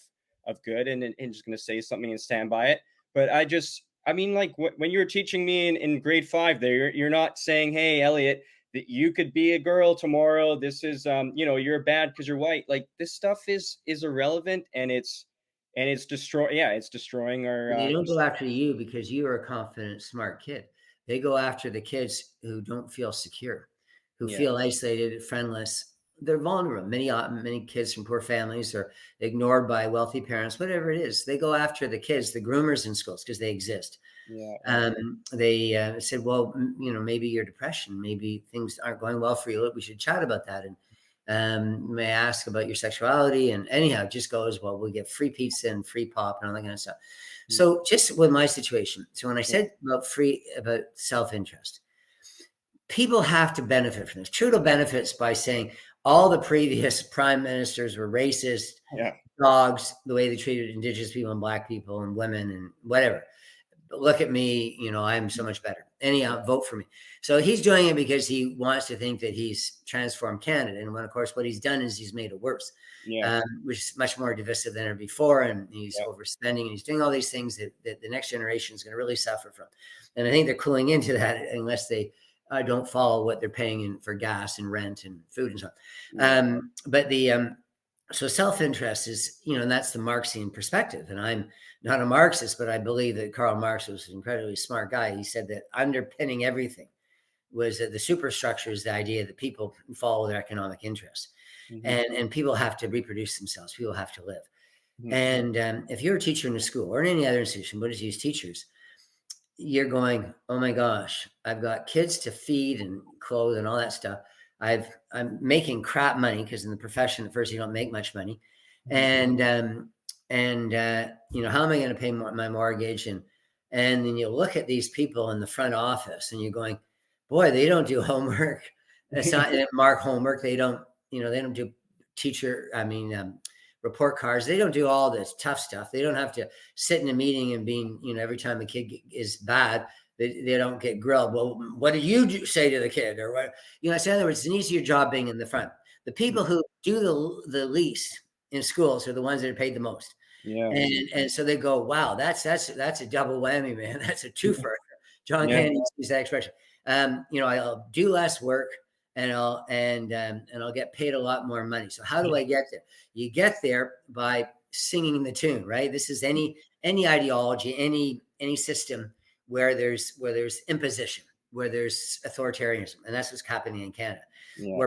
good, and just going to say something and stand by it. But I mean, like when you were teaching me in grade five, there, you're not saying, "Hey, Elliot, that you could be a girl tomorrow. This is you're bad because you're white." Like this stuff is irrelevant, and it's it's destroying They our don't go after you because you are a confident, smart kid. They go after the kids who don't feel secure, who yeah. feel isolated, friendless. They're vulnerable. Many kids from poor families are ignored by wealthy parents. Whatever it is, they go after the kids, the groomers in schools because they exist. Yeah, They said, "Well, maybe your depression, maybe things aren't going well for you. We should chat about that." And may I ask about your sexuality? And anyhow, it just goes, "Well, we get free pizza and free pop and all that kind of stuff." mm, So just with my situation, so when I yeah, said about self-interest, people have to benefit from this. Trudeau benefits by saying all the previous prime ministers were racist, yeah, dogs, the way they treated Indigenous people and Black people and women and whatever. But look at me, I'm so much better. Anyhow, vote for me. So he's doing it because he wants to think that he's transformed Canada. And when, of course, what he's done is he's made it worse, yeah, which is much more divisive than ever before. And he's yeah, overspending and he's doing all these things that the next generation is going to really suffer from. And I think they're cooling into that unless they don't follow what they're paying for gas and rent and food and so yeah, on. But the so self-interest is, and that's the Marxian perspective. And I'm not a Marxist, but I believe that Karl Marx was an incredibly smart guy. He said that underpinning everything was that the superstructure is the idea that people follow their economic interests, mhm, and people have to reproduce themselves. People have to live. mhm, And if you're a teacher in a school or in any other institution, but as use teachers, you're going, oh my gosh, I've got kids to feed and clothe and all that stuff. I'm making crap money because in the profession at first you don't make much money, mhm, and how am I going to pay my mortgage? And then you look at these people in the front office and you're going, boy, they don't do homework. It's not mark homework. They don't do teacher. I mean, report cards. They don't do all this tough stuff. They don't have to sit in a meeting and being, every time a kid is bad, they don't get grilled. Well, what do you say to the kid? Or what, so in other words, it's an easier job being in the front. The mhm, people who do the least in schools are the ones that are paid the most. yeah, And so they go, wow, that's a double whammy, man. That's a twofer. John yeah, Kennedy used that expression. I'll do less work and I'll get paid a lot more money. So how do I get there? You get there by singing the tune, right? This is any ideology, any system where there's imposition, where there's authoritarianism, and that's what's happening in Canada, yeah,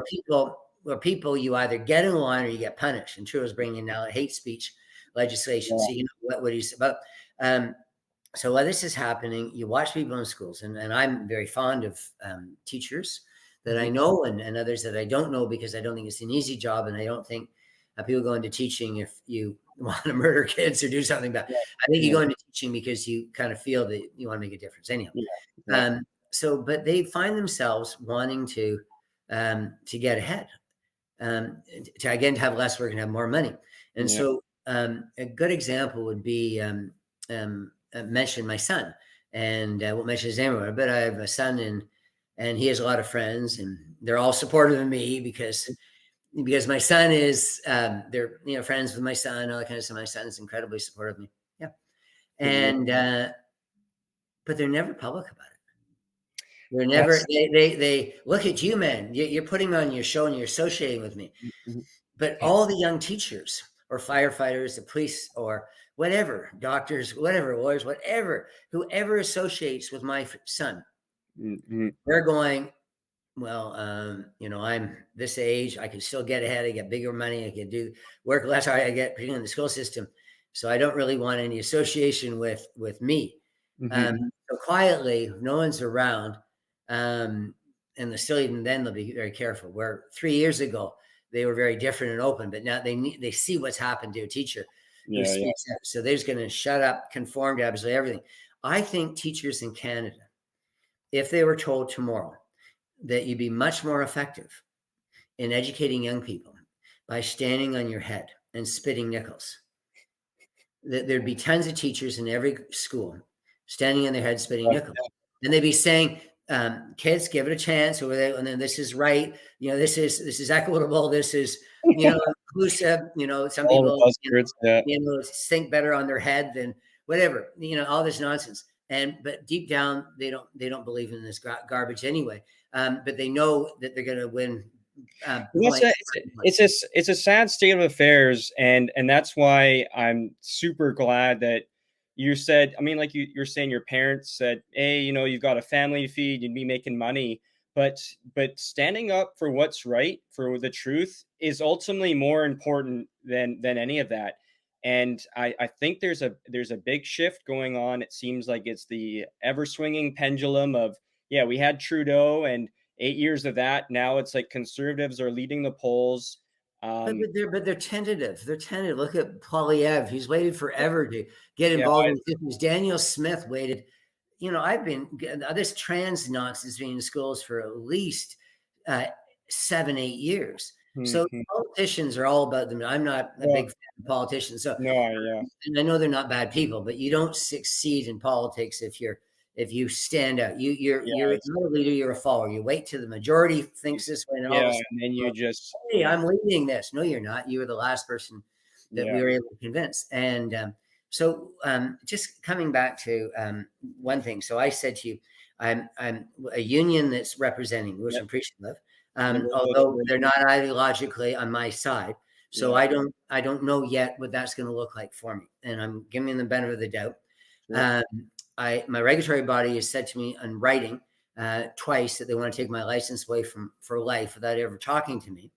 where people you either get in line or you get punished. And Trudeau's bringing now hate speech legislation, yeah, so you know what he's about. Um, so while this is happening, you watch people in schools, and I'm very fond of teachers that I mhm, know and others that I don't know because I don't think it's an easy job, and I don't think people go into teaching if you want to murder kids or do something bad. Yeah. I think you Yeah. go into teaching because you kind of feel that you want to make a difference. Anyhow, Yeah. Yeah. but they find themselves wanting to get ahead, to again to have less work and have more money. And Yeah. so a good example would be mention my son, and won't mention his name, but I have a son, and he has a lot of friends, and they're all supportive of me because my son is they're friends with my son, all that kind of stuff. My son is incredibly supportive of me. Yeah, Mhm. and but they're never public about it. They're never That's they look at you, man. You're putting me on your show and you're associating with me. mhm. But all the young teachers or firefighters, the police or whatever, doctors, whatever, lawyers, whatever, whoever associates with my son, Mhm. they're going, well, I'm this age, I can still get ahead, I get bigger money, I can do work less hard, I get particularly in the school system. So I don't really want any association with me. Mhm. So quietly, no one's around. Um, and still even then they'll be very careful. Where 3 years ago they were very different and open, but now they see what's happened to a teacher who Yeah. Yeah. speaks out. So they're just going to shut up, conform to absolutely everything. I think teachers in Canada, if they were told tomorrow that you'd be much more effective in educating young people by standing on your head and spitting nickels, that there'd be tons of teachers in every school standing on their head spitting nickels. And they'd be saying, kids, give it a chance, and then this is right, this is equitable, this is inclusive, some All the people buzzwords. Yeah. think better on their head than whatever, all this nonsense. But deep down they don't believe in this garbage anyway. But they know that they're going to win Well, point. it's a sad state of affairs, and that's why I'm super glad that you said. I mean, like you're saying, your parents said, "Hey, you've got a family to feed, you'd be making money." But standing up for what's right, for the truth, is ultimately more important than any of that. And I think there's a big shift going on. It seems like it's the ever swinging pendulum of, yeah, we had Trudeau and 8 years of that. Now it's like conservatives are leading the polls. But Um, but they're tentative. They're tentative. Look at Polyev. He's waited forever to get yeah, involved in issues. Daniel Smith waited. I've been this trans nonsense being in schools for at least uh, 7, 8 years. So mhm. politicians are all about them. I'm not a big Well, fan of politicians. So no, yeah, and I know they're not bad people, but you don't succeed in politics if you stand out. You're yeah, not a leader, you're a follower. You wait till the majority thinks this way, and all of yeah, a and then sudden, you just, hey, yeah, I'm leading this. No, you're not. You were the last person that we yeah, were able to convince. And just coming back to one thing. So I said to you, I'm a union that's representing, which yep, I'm appreciative of, although they're liberal. not ideologically on my side. So Yeah, I don't know yet what that's going to look like for me, and I'm giving them the benefit of the doubt. sure. Um, my regulatory body has said to me in writing twice that they want to take my license away for life without ever talking to me.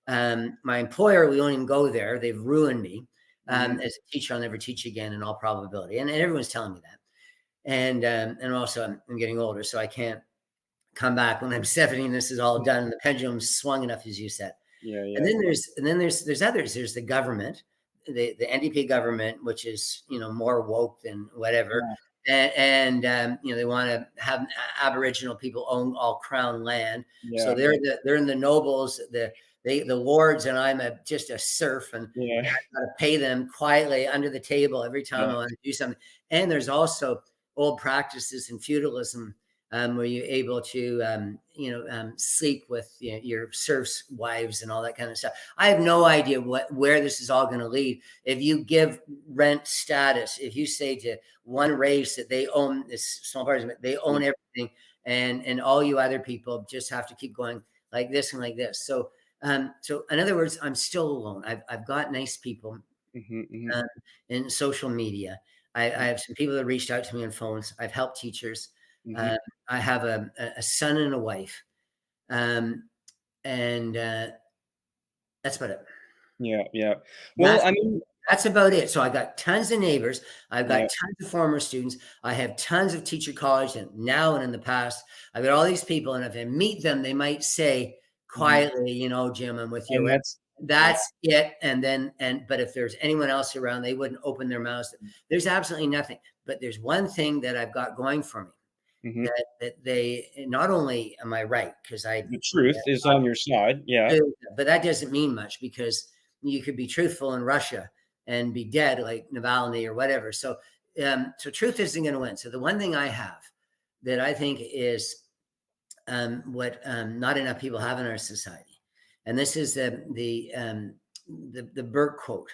My employer, we won't even go there. They've ruined me. Mhm. As a teacher, I'll never teach again in all probability. And everyone's telling me that. And also I'm getting older, so I can't come back when I'm 70 and this is all done and the pendulum's swung enough, as you said. Yeah, And yeah, then there's others. There's the government, the NDP government, which is more woke than whatever, yeah, and they want to have Aboriginal people own all Crown land. So yeah, they're in the nobles, the lords, and I'm just a serf, and yeah, I've got to pay them quietly under the table every time yeah, I want to do something. And there's also old practices in feudalism where you're able to, sleep with your serfs' wives and all that kind of stuff. I have no idea where this is all going to lead. If you give rent status, if you say to one race that they own this small part of it, they own everything, and all you other people just have to keep going like this and like this. So in other words, I'm still alone. I've got nice people mhm, mhm, um, in social media. I have some people that reached out to me on phones. I've helped teachers. mhm. Uh, I have a son and a wife, um, and that's about it. Yeah, yeah. Well, That's I mean, that's about it. So I got tons of neighbors. I've got yeah, tons of former students. I have tons of teacher college, and now and in the past, I've got all these people. And if I meet them, they might say mhm. quietly, Jim, I'm with you. And Or that's Yeah. That's it. And then, but if there's anyone else around, they wouldn't open their mouths. There's absolutely nothing. But there's one thing that I've got going for me, Mhm. that they, not only am I right, because The truth is on your side. Yeah. but that doesn't mean much, because you could be truthful in Russia and be dead like Navalny or whatever. So truth isn't going to win. So the one thing I have that I think is, what not enough people have in our society, and this is the Burke quote: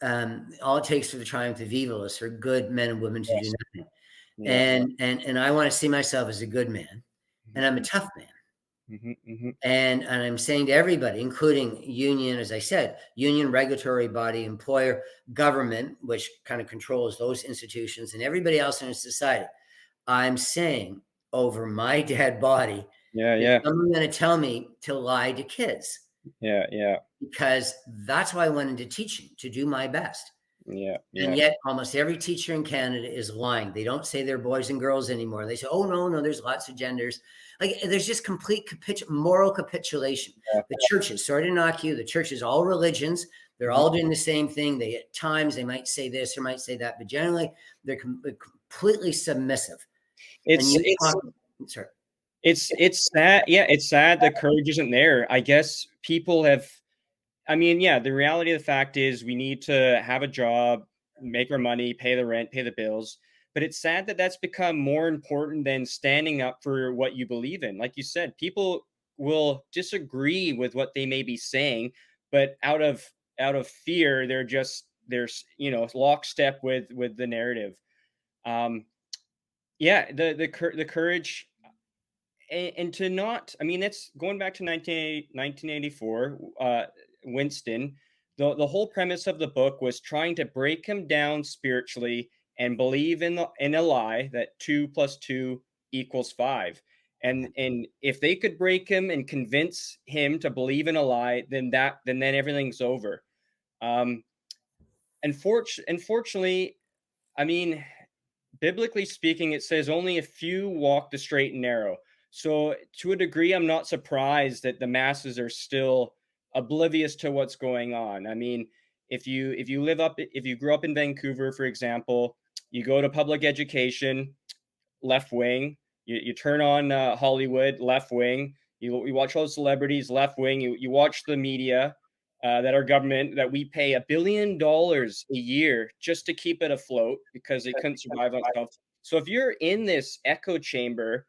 "All it takes for the triumph of evil is for good men and women to do Yes. nothing." Yeah. And I want to see myself as a good man, Mhm. and I'm a tough man. Mhm. Mhm. And I'm saying to everybody, including union, as I said, union, regulatory body, employer, government, which kind of controls those institutions, and everybody else in our society, I'm saying, over my dead body, Yeah. is Yeah. someone going to tell me to lie to kids? Yeah. Yeah. Because that's why I went into teaching, to do my best. Yeah. And Yeah. yet, almost every teacher in Canada is lying. They don't say they're boys and girls anymore. They say, "Oh no, no, there's lots of genders." Like, there's just complete moral capitulation. Yeah. The churches, sorry to knock you, the churches, all religions, they're Mhm. all doing the same thing. They, at times, they might say this or might say that, but generally, they're completely submissive. And It's you it's talk, sorry, it's sad. Yeah, it's sad the courage isn't there. I guess people have. I mean, yeah, the reality of the fact is we need to have a job, make our money, pay the rent, pay the bills. But it's sad that that's become more important than standing up for what you believe in. Like you said, people will disagree with what they may be saying, but out of fear, they're lockstep with the narrative. Um, yeah, the courage and to not, I mean, that's going back to 1984, Winston. The whole premise of the book was trying to break him down spiritually and believe in a lie that 2 plus 2 equals 5. And if they could break him and convince him to believe in a lie, then everything's over. Um, unfortunately, I mean, biblically speaking, it says only a few walk the straight and narrow. So, to a degree, I'm not surprised that the masses are still oblivious to what's going on. I mean, if you grew up in Vancouver, for example, you go to public education, left wing. You turn on Hollywood, left wing. You watch all the celebrities, left wing. You watch the media that our government that we pay $1 billion a year just to keep it afloat because they couldn't survive on itself. So if you're in this echo chamber,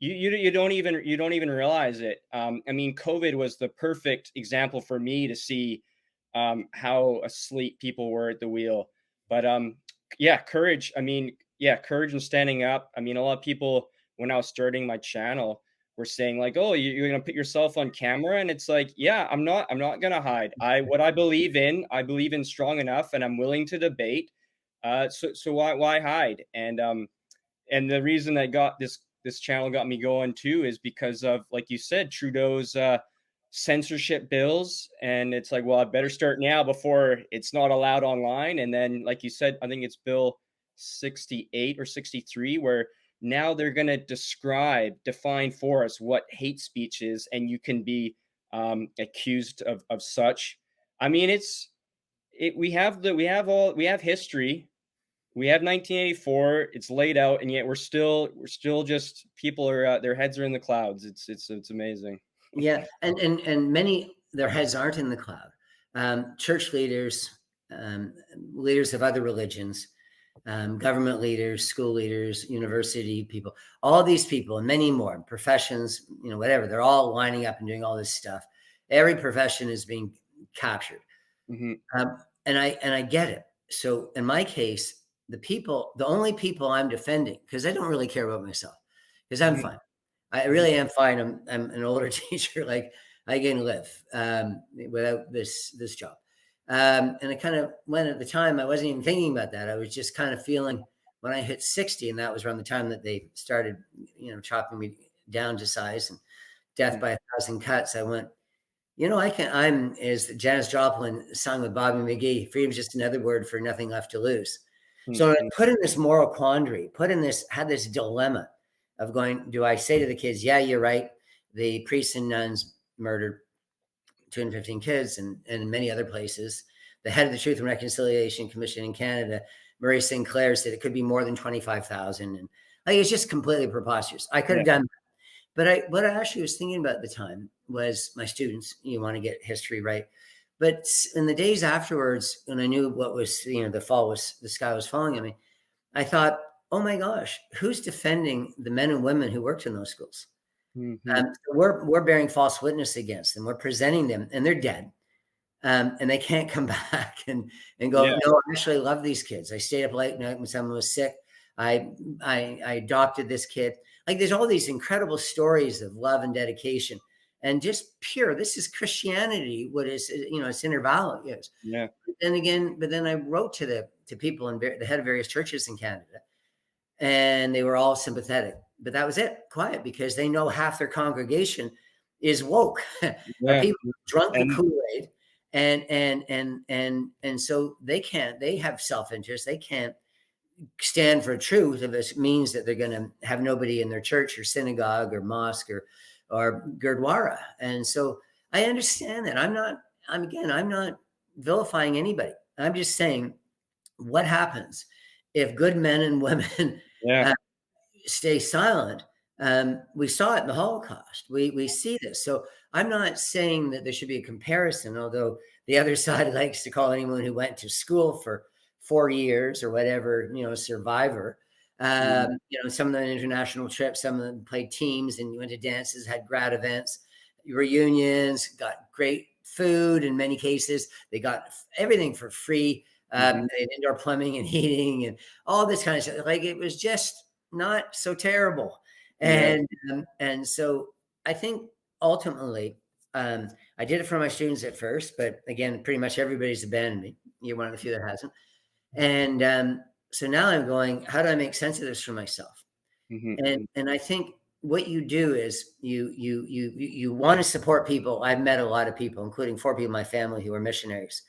you don't even realize it. I mean, COVID was the perfect example for me to see how asleep people were at the wheel. But yeah, courage. I mean, yeah, courage and standing up. I mean, a lot of people when I was starting my channel were saying like, "Oh, you're gonna put yourself on camera," and it's like, yeah, I'm not gonna hide. What I believe in strong enough, and I'm willing to debate. So why hide? And the reason that got this channel got me going too is because of, like you said, Trudeau's censorship bills. And it's like, well, I better start now before it's not allowed online. And then, like you said, I think it's bill 68 or 63, where now they're going to define for us what hate speech is, and you can be accused of such. I mean, we have history, we have 1984. It's laid out, and yet we're still just people are their heads are in the clouds. It's amazing. yeah, and many, their heads aren't in the cloud. Church leaders, um, leaders of other religions, government leaders, school leaders, university people, all these people, and many more professions, whatever. They're all lining up and doing all this stuff. Every profession is being captured, Hmm. and I get it. So in my case, the only people I'm defending, because I don't really care about myself, because I'm Hmm. fine. I Hmm. really am fine. I'm an older teacher. Like, I can live without this job. And I kind of, when at the time I wasn't even thinking about that. I was just kind of feeling, when I hit 60, and that was around the time that they started, chopping me down to size and death by a thousand cuts. I went, as Janis Joplin sung with Bobby McGee, freedom's just another word for nothing left to lose. So I Hmm. put in this moral quandary, had this dilemma of going, do I say to the kids, yeah, you're right, the priests and nuns murdered 215 kids, and many other places. The head of the Truth and Reconciliation Commission in Canada, Murray Sinclair, said it could be more than 25,000. And like, it's just completely preposterous. I could Yeah. have done that. But what I actually was thinking about at the time was my students. You want to get history right. But in the days afterwards, when I knew what was, the sky was falling on me, I thought, oh my gosh, who's defending the men and women who worked in those schools? Mhm. So we're bearing false witness against them. We're presenting them, and they're dead. And they can't come back and go, Yeah. no, I actually love these kids. I stayed up late night when someone was sick. I adopted this kid. Like, there's all these incredible stories of love and dedication, and just pure. This is Christianity. What is, its inner values. Yeah. But then I wrote to people in the head of various churches in Canada, and they were all sympathetic. But that was it, quiet, because they know half their congregation is woke, are Yeah. people who drunk the And Kool-Aid, and so they have self-interest. They can't stand for truth if it means that they're going to have nobody in their church or synagogue or mosque or gurdwara. And so I understand that. I'm not vilifying anybody. I'm just saying, what happens if good men and women yeah. uh, stay silent? We saw it in the Holocaust. We see this. So I'm not saying that there should be a comparison, although the other side likes to call anyone who went to school for 4 years or whatever, survivor. Mhm. Some of the international trips, some of them played teams and you went to dances, had grad events, reunions, got great food in many cases. They got everything for free. Mhm. They had indoor plumbing and heating and all this kind of stuff. Like, it was just not so terrible. Yeah. And so I think ultimately, I did it for my students at first, but again, pretty much everybody's abandoned me. You're one of the few that hasn't. And so now I'm going, how do I make sense of this for myself? Mhm. And I think what you do is you want to support people. I've met a lot of people, including 4 people in my family who are missionaries.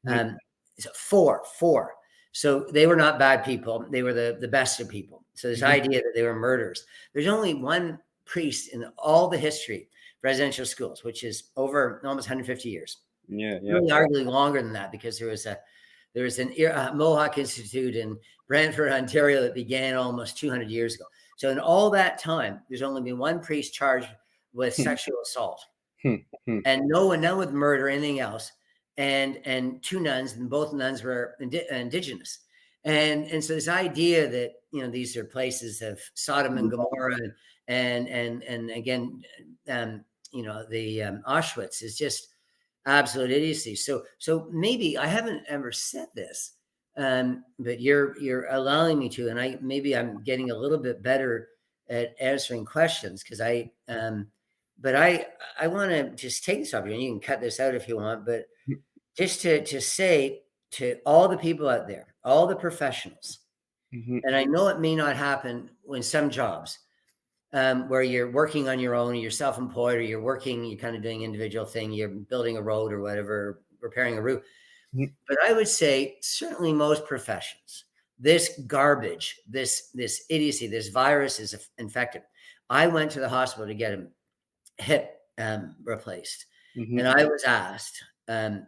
Mhm. Um, so four. So they were not bad people. They were the best of people. So this Mhm. idea that they were murderers. There's only one priest in all the history of residential schools, which is over almost 150 years. Yeah. Yeah. Really, arguably longer than that, because there was an Mohawk Institute in Brantford, Ontario, that began almost 200 years ago. So in all that time, there's only been one priest charged with sexual assault, Hmm. Hmm. and no one, none with murder or anything else, and 2 nuns, and both nuns were indigenous. And so this idea that, these are places of Sodom and Gomorrah, and again, the Auschwitz is just absolute idiocy. So maybe I haven't ever said this, but you're allowing me to, and I'm getting a little bit better at answering questions, because but I want to just take this opportunity. You can cut this out if you want, but just to say to all the people out there, all the professionals, Mhm. and I know it may not happen in some jobs, where you're working on your own, or you're self-employed, or you're kind of doing individual thing, you're building a road or whatever, repairing a roof. Mhm. But I would say certainly most professions, this garbage, this idiocy, this virus is infected. I went to the hospital to get a hip replaced, Mhm. and I was asked, "Am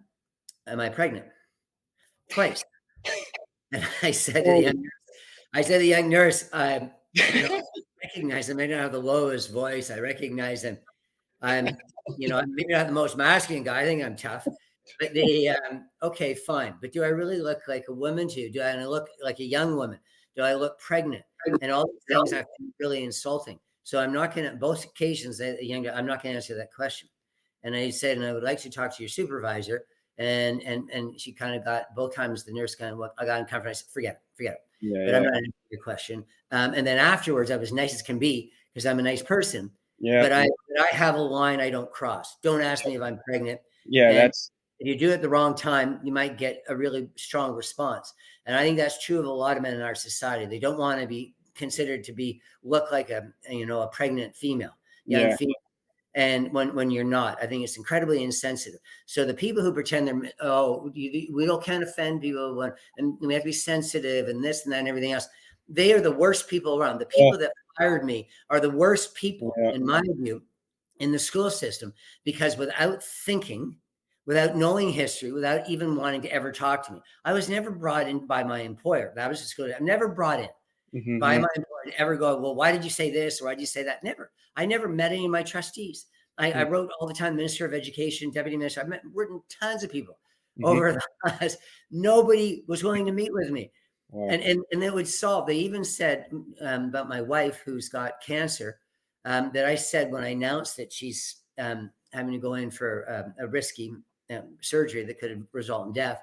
I pregnant?" Twice, and Oh. I said to the young nurse, I recognize him. I don't have the lowest voice. I recognize him. I'm, I'm maybe not the most masculine guy. I think I'm tough. But okay, fine. But do I really look like a woman to you? Do I look like a young woman? Do I look pregnant? And all these things I find really insulting. So I'm not going to, both occasions, I'm not going to answer that question. And I said, and I would like to talk to your supervisor. And she kind of got, both times the nurse kind of, I got uncomfortable. I said, forget it. Yeah. But I'm Yeah. not answering your question. And then afterwards, I was nice as can be, because I'm a nice person. Yeah. But I have a line I don't cross. Don't ask me if I'm pregnant. Yeah. And That's. if you do it at the wrong time, you might get a really strong response. And I think that's true of a lot of men in our society. They don't want to be considered to look like a pregnant female, young Yeah. female. And when you're not, I think it's incredibly insensitive. So the people who pretend we can't offend people, and we have to be sensitive, and this and that and everything else, they are the worst people around. The Yeah. people that hired me are the worst people, Yeah. in my view, in the school system, because without thinking, without knowing history, without even wanting to ever talk to me. I was never brought in by my employer. That was just good. I'm never brought in by Mhm. my employer to ever go, well, why did you say this? Or why did you say that? Never. I never met any of my trustees. I Mhm. wrote all the time, Minister of Education, Deputy Minister. I've written tons of people Mhm. over the last. Nobody was willing to meet with me. Wow. And it would solve. They even said about my wife who's got cancer, that I said when I announced that she's having to go in for a risky surgery that could result in death.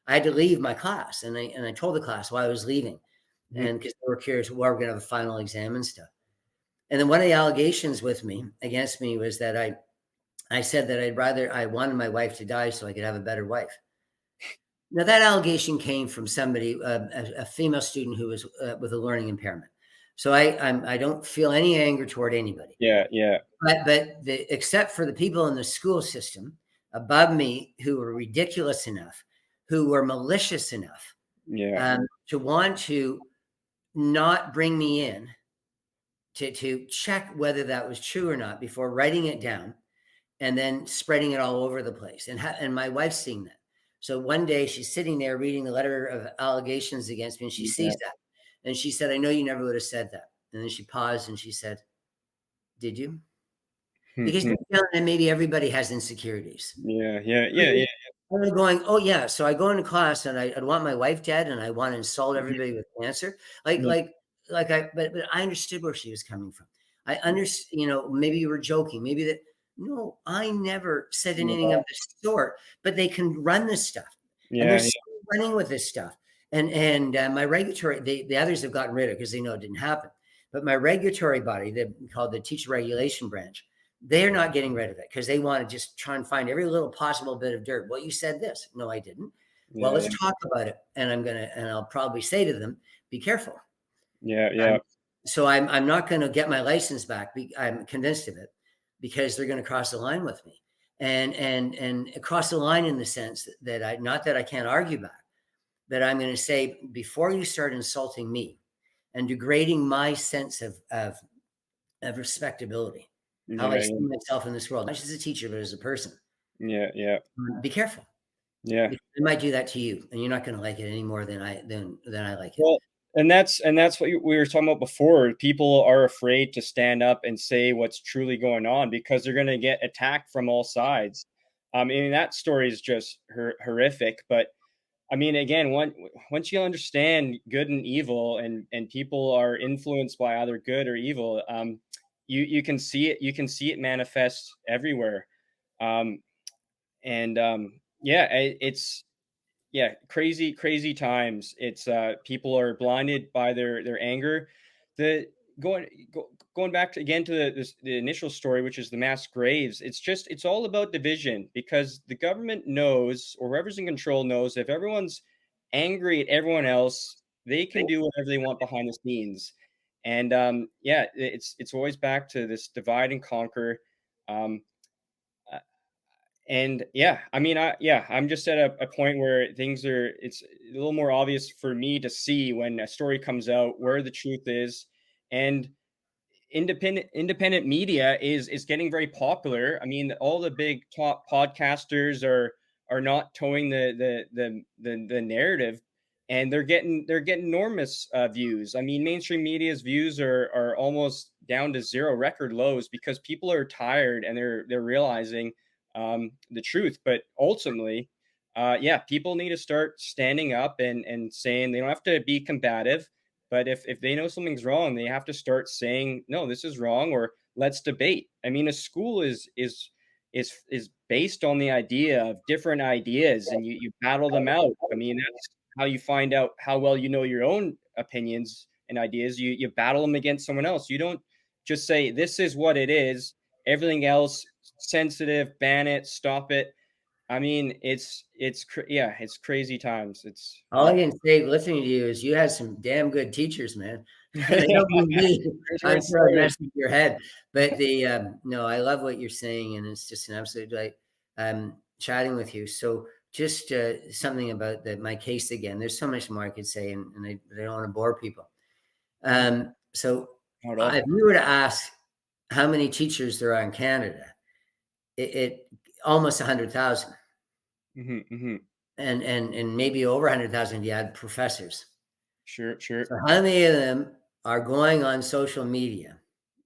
I had to leave my class, and I told the class why I was leaving, Mhm. and because they were curious, well, we're going to have a final exam and stuff. And then one of the allegations with me against me was that I said that I wanted my wife to die so I could have a better wife. Now, that allegation came from somebody, a female student who was with a learning impairment. So I don't feel any anger toward anybody, Yeah, yeah, except for the people in the school system above me who were ridiculous enough, who were malicious enough yeah, to want to not bring me in to check whether that was true or not before writing it down and then spreading it all over the place. And my wife's seeing that. So one day she's sitting there reading the letter of allegations against me, and she yeah. sees that, and she said, "I know you never would have said that." And then she paused and she said, "Did you?" Because Mhm. deep down, and maybe everybody has insecurities. Yeah, yeah, yeah, yeah. I'm going, oh yeah. So I go into class and I'd want my wife dead and I want to insult Mhm. everybody with cancer. Like, Yeah, like, but I understood where she was coming from. I understand, maybe you were joking. Maybe that, no, I never said anything of yeah, the sort, but they can run this stuff and they're yeah, still running with this stuff. And my regulatory, the others have gotten rid of it because they know it didn't happen. But my regulatory body, called the Teacher Regulation Branch, they're not getting rid of it because they want to just try and find every little possible bit of dirt. Well, you said this. No, I didn't. Well, yeah, let's yeah, talk about it. And I'll probably say to them, be careful. yeah, Um, yeah, so I'm not going to get my license back. I'm convinced of it because they're going to cross the line with me and cross the line in the sense that not that I can't argue back, but I'm going to say, before you start insulting me and degrading my sense of respectability, how I yeah, see myself in this world, not just as a teacher, but as a person. yeah, yeah, Be careful. yeah. Because I might do that to you, and you're not going to like it any more than I like it. Well, and that's what we were talking about before. People are afraid to stand up and say what's truly going on because they're gonna get attacked from all sides. I mean, that story is just horrific, but I mean, again, once you understand good and evil, and people are influenced by either good or evil, you can see it. You can see it manifest everywhere, um, and yeah, it's yeah, crazy times. It's people are blinded by their anger. The going going back to again to the initial story, which is the mass graves. It's all about division because the government knows, or whoever's in control knows, if everyone's angry at everyone else, they can do whatever they want behind the scenes. And yeah, it's always back to this divide and conquer. Um, and yeah, I mean, I'm just at a point where things are it's a little more obvious for me to see when a story comes out where the truth is. And independent media is getting very popular. I mean, all the big top podcasters are not towing the narrative, and they're getting enormous views. I mean, mainstream media's views are almost down to zero, record lows, because people are tired and they're realizing the truth. But ultimately, yeah, people need to start standing up and saying they don't have to be combative, but if they know something's wrong, they have to start saying, "No, this is wrong," or "Let's debate." I mean, a school is based on the idea of different ideas, and you battle them out. I mean, that's how you find out how well you know your own opinions and ideas. You battle them against someone else. You don't just say, "This is what it is." Everything else sensitive, ban it, stop it. I mean, yeah, it's crazy times. It's All I can say listening to you is you had some damn good teachers, man. And I yeah, don't mean me. here's where I'm it throwing started. mess into your head. But no, I love what you're saying, and it's just an absolute delight chatting with you. So just something about my case again. There's so much more I could say, and I don't want to bore people. So Not at if all. you were to ask how many teachers there are in Canada, it almost 100,000. Mhm, mhm. and maybe over 100,000 if you add professors. Sure, sure. So how many of them are going on social media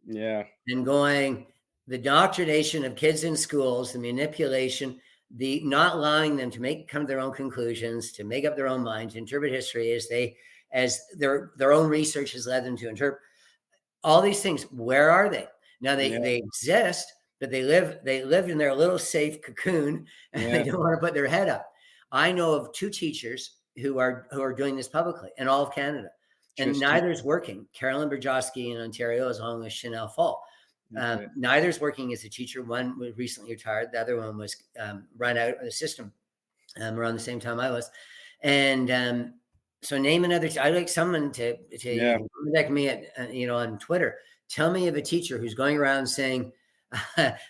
Yeah, and going the indoctrination of kids in schools, the manipulation, the not allowing them to come to their own conclusions, to make up their own minds, interpret history as their own research has led them to interpret all these things. Where are they now? yeah, They exist, but they live in their little safe cocoon, and they yeah. don't want to put their head up. I know of two teachers who are doing this publicly in all of Canada, and Interesting. neither is working. Carolyn Berjowski in Ontario, as long as Chanel Fall. Okay. Neither's working as a teacher. One was recently retired. The other one was run out of the system around the same time I was. And so name another. I like someone to you Yeah, can contact me at on Twitter. Tell me of a teacher who's going around saying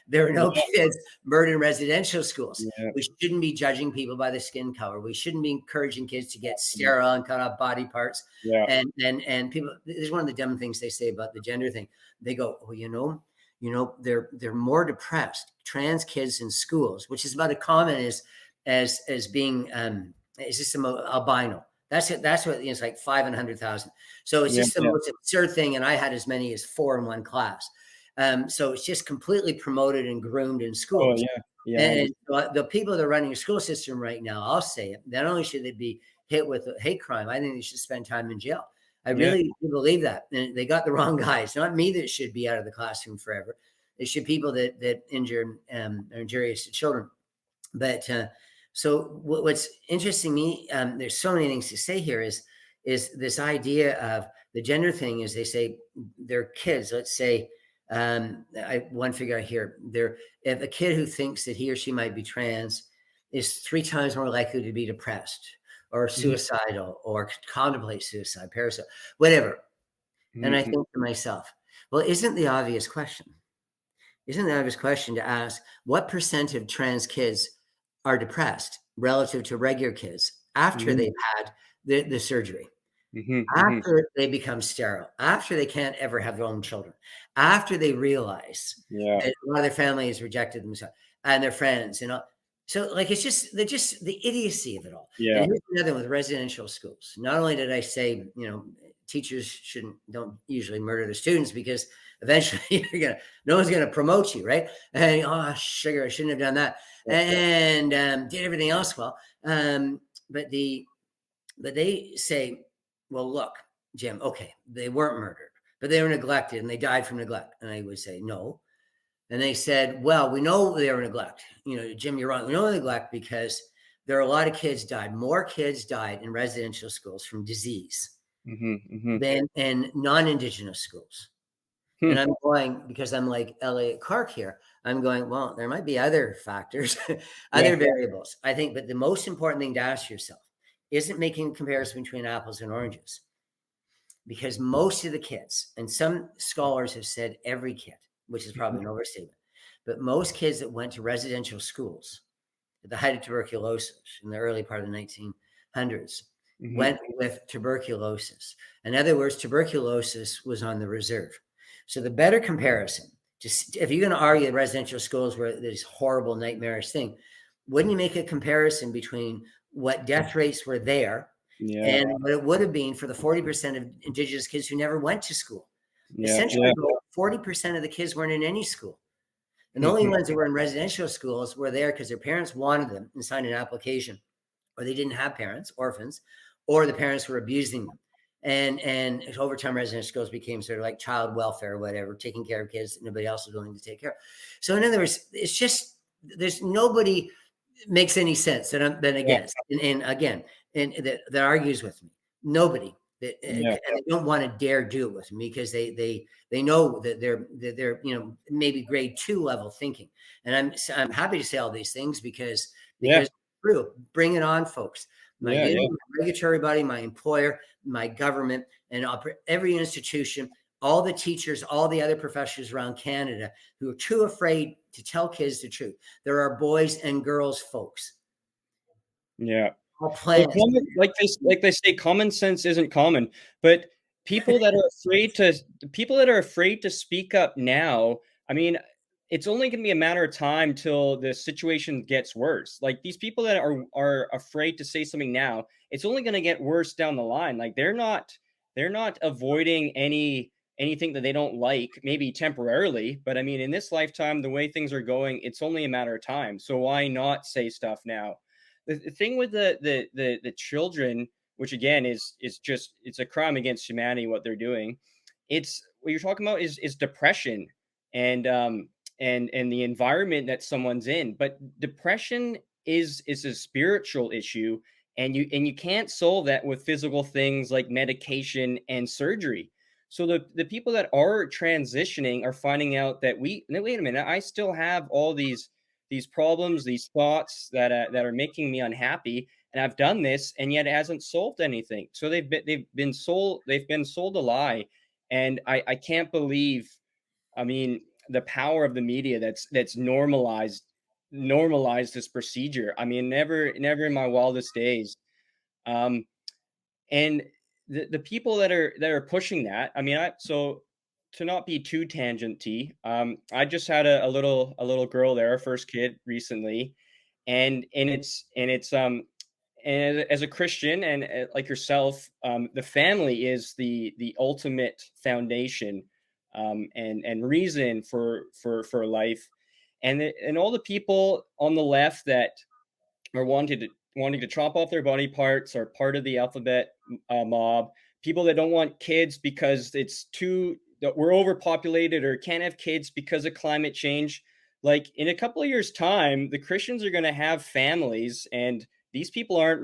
there are no yeah, kids murdered in residential schools. yeah, We shouldn't be judging people by the skin color. We shouldn't be encouraging kids to get mm, sterile and cut off body parts. yeah, And people. This is one of the dumb things they say about the gender thing. They go, well, they're more depressed. Trans kids in schools, which is about as common as being is just some albino. That's it. That's what it's like 500,000. So it's yeah, just the yeah. most absurd thing. And I had as many as four in one class. So it's just completely promoted and groomed in Oh, schools. yeah, yeah, I And understand. the people that are running a school system right now, I'll say it. Not only should they be hit with a hate crime, I think they should spend time in jail. I Yeah, really do believe that. And they got the wrong guys. Not me that should be out of the classroom forever. It should people that injure are injurious to children. But so what's interesting me, there's so many things to say here is this idea of the gender thing. Is they say they're kids. Let's say one figure I hear there, if a kid who thinks that he or she might be trans is 3 times more likely to be depressed or mhm, suicidal or contemplate suicide, parasite, whatever. And mhm, I mhm. think to myself, well, isn't the obvious question? Isn't the obvious question to ask what percent of trans kids are depressed relative to regular kids after Mhm, they've had the surgery, mhm, mhm. after they become sterile, after they can't ever have their own children, after they realize Yeah, that a lot of their family has rejected them and their friends, So like it's just the idiocy of it all. And yeah, here's another one with residential schools. Not only did I say, teachers don't usually murder their students because eventually no one's gonna promote you, right? And oh sugar, I shouldn't have done that. yeah, yeah. And did everything else well. But they say, well, look, Jim, okay, they weren't murdered, but they were neglected and they died from neglect. And I would say, no. And they said, well, we know they were neglect. Jim, you're wrong. We know neglect because there are a lot of kids died. More kids died in residential schools from disease Mhm, mhm. than in non-Indigenous schools. Hmm, And I'm going, because I'm like Elliot Clark here, I'm going, well, there might be other factors, yeah, other variables. I think, but the most important thing to ask yourself isn't making a comparison between apples and oranges, because most of the kids, and some scholars have said every kid, which is mhm, probably an overstatement, but most kids that went to residential schools at the height of tuberculosis in the early part of the 1900s mhm. went with tuberculosis. In other words, tuberculosis was on the reserve. So the better comparison, just if you're going to argue that residential schools were this horrible, nightmarish thing, wouldn't you make a comparison between what death rates were there Yeah, and what it would have been for the 40% of Indigenous kids who never went to school? yeah, Essentially, yeah. 40% of the kids weren't in any school. And the only Mhm. ones that were in residential schools were there because their parents wanted them and signed an application, or they didn't have parents, orphans, or the parents were abusing them. And over time, residential schools became sort of like child welfare, or whatever, taking care of kids that nobody else was willing to take care of. So in other words, it's just there's nobody makes any sense that I'm been Yeah, against. And again, and that argues with me. Nobody that yeah, and they don't want to dare do it with me because they know that they're maybe grade 2 level thinking. And I'm happy to say all these things yeah, because true. Bring it on, folks. My yeah, union, yeah, my regulatory body, my employer, my government, and every institution, all the teachers, all the other professors around Canada who are too afraid to tell kids the truth. There are boys and girls, folks. yeah. All Well, planets. like they say, common sense isn't common, but people that are afraid to speak up now, I mean, it's only going to be a matter of time till the situation gets worse. Like these people that are afraid to say something now, it's only going to get worse down the line. Like they're not avoiding anything that they don't like, maybe temporarily, but I mean in this lifetime, the way things are going, it's only a matter of time. So why not say stuff now? The thing with the children, which again is just it's a crime against humanity what they're doing. It's what you're talking about is depression and and the environment that someone's in. But depression is a spiritual issue, and you can't solve that with physical things like medication and surgery. So the people that are transitioning are finding out that wait a minute, I still have all these problems, these thoughts that are making me unhappy, and I've done this, and yet it hasn't solved anything. So they've been sold a lie, and I can't believe, I mean, the power of the media that's normalized this procedure. I mean, never in my wildest days. Um, and the people that are pushing that, I mean, I so to not be too tangenty, I just had a little girl there, our first kid recently, and as a Christian and like yourself, the family is the ultimate foundation, and reason for life, and all the people on the left that or wanting to chop off their body parts are part of the alphabet mob. People that don't want kids because it's too that we're overpopulated or can't have kids because of climate change. Like in a couple of years' time, the Christians are going to have families, and these people aren't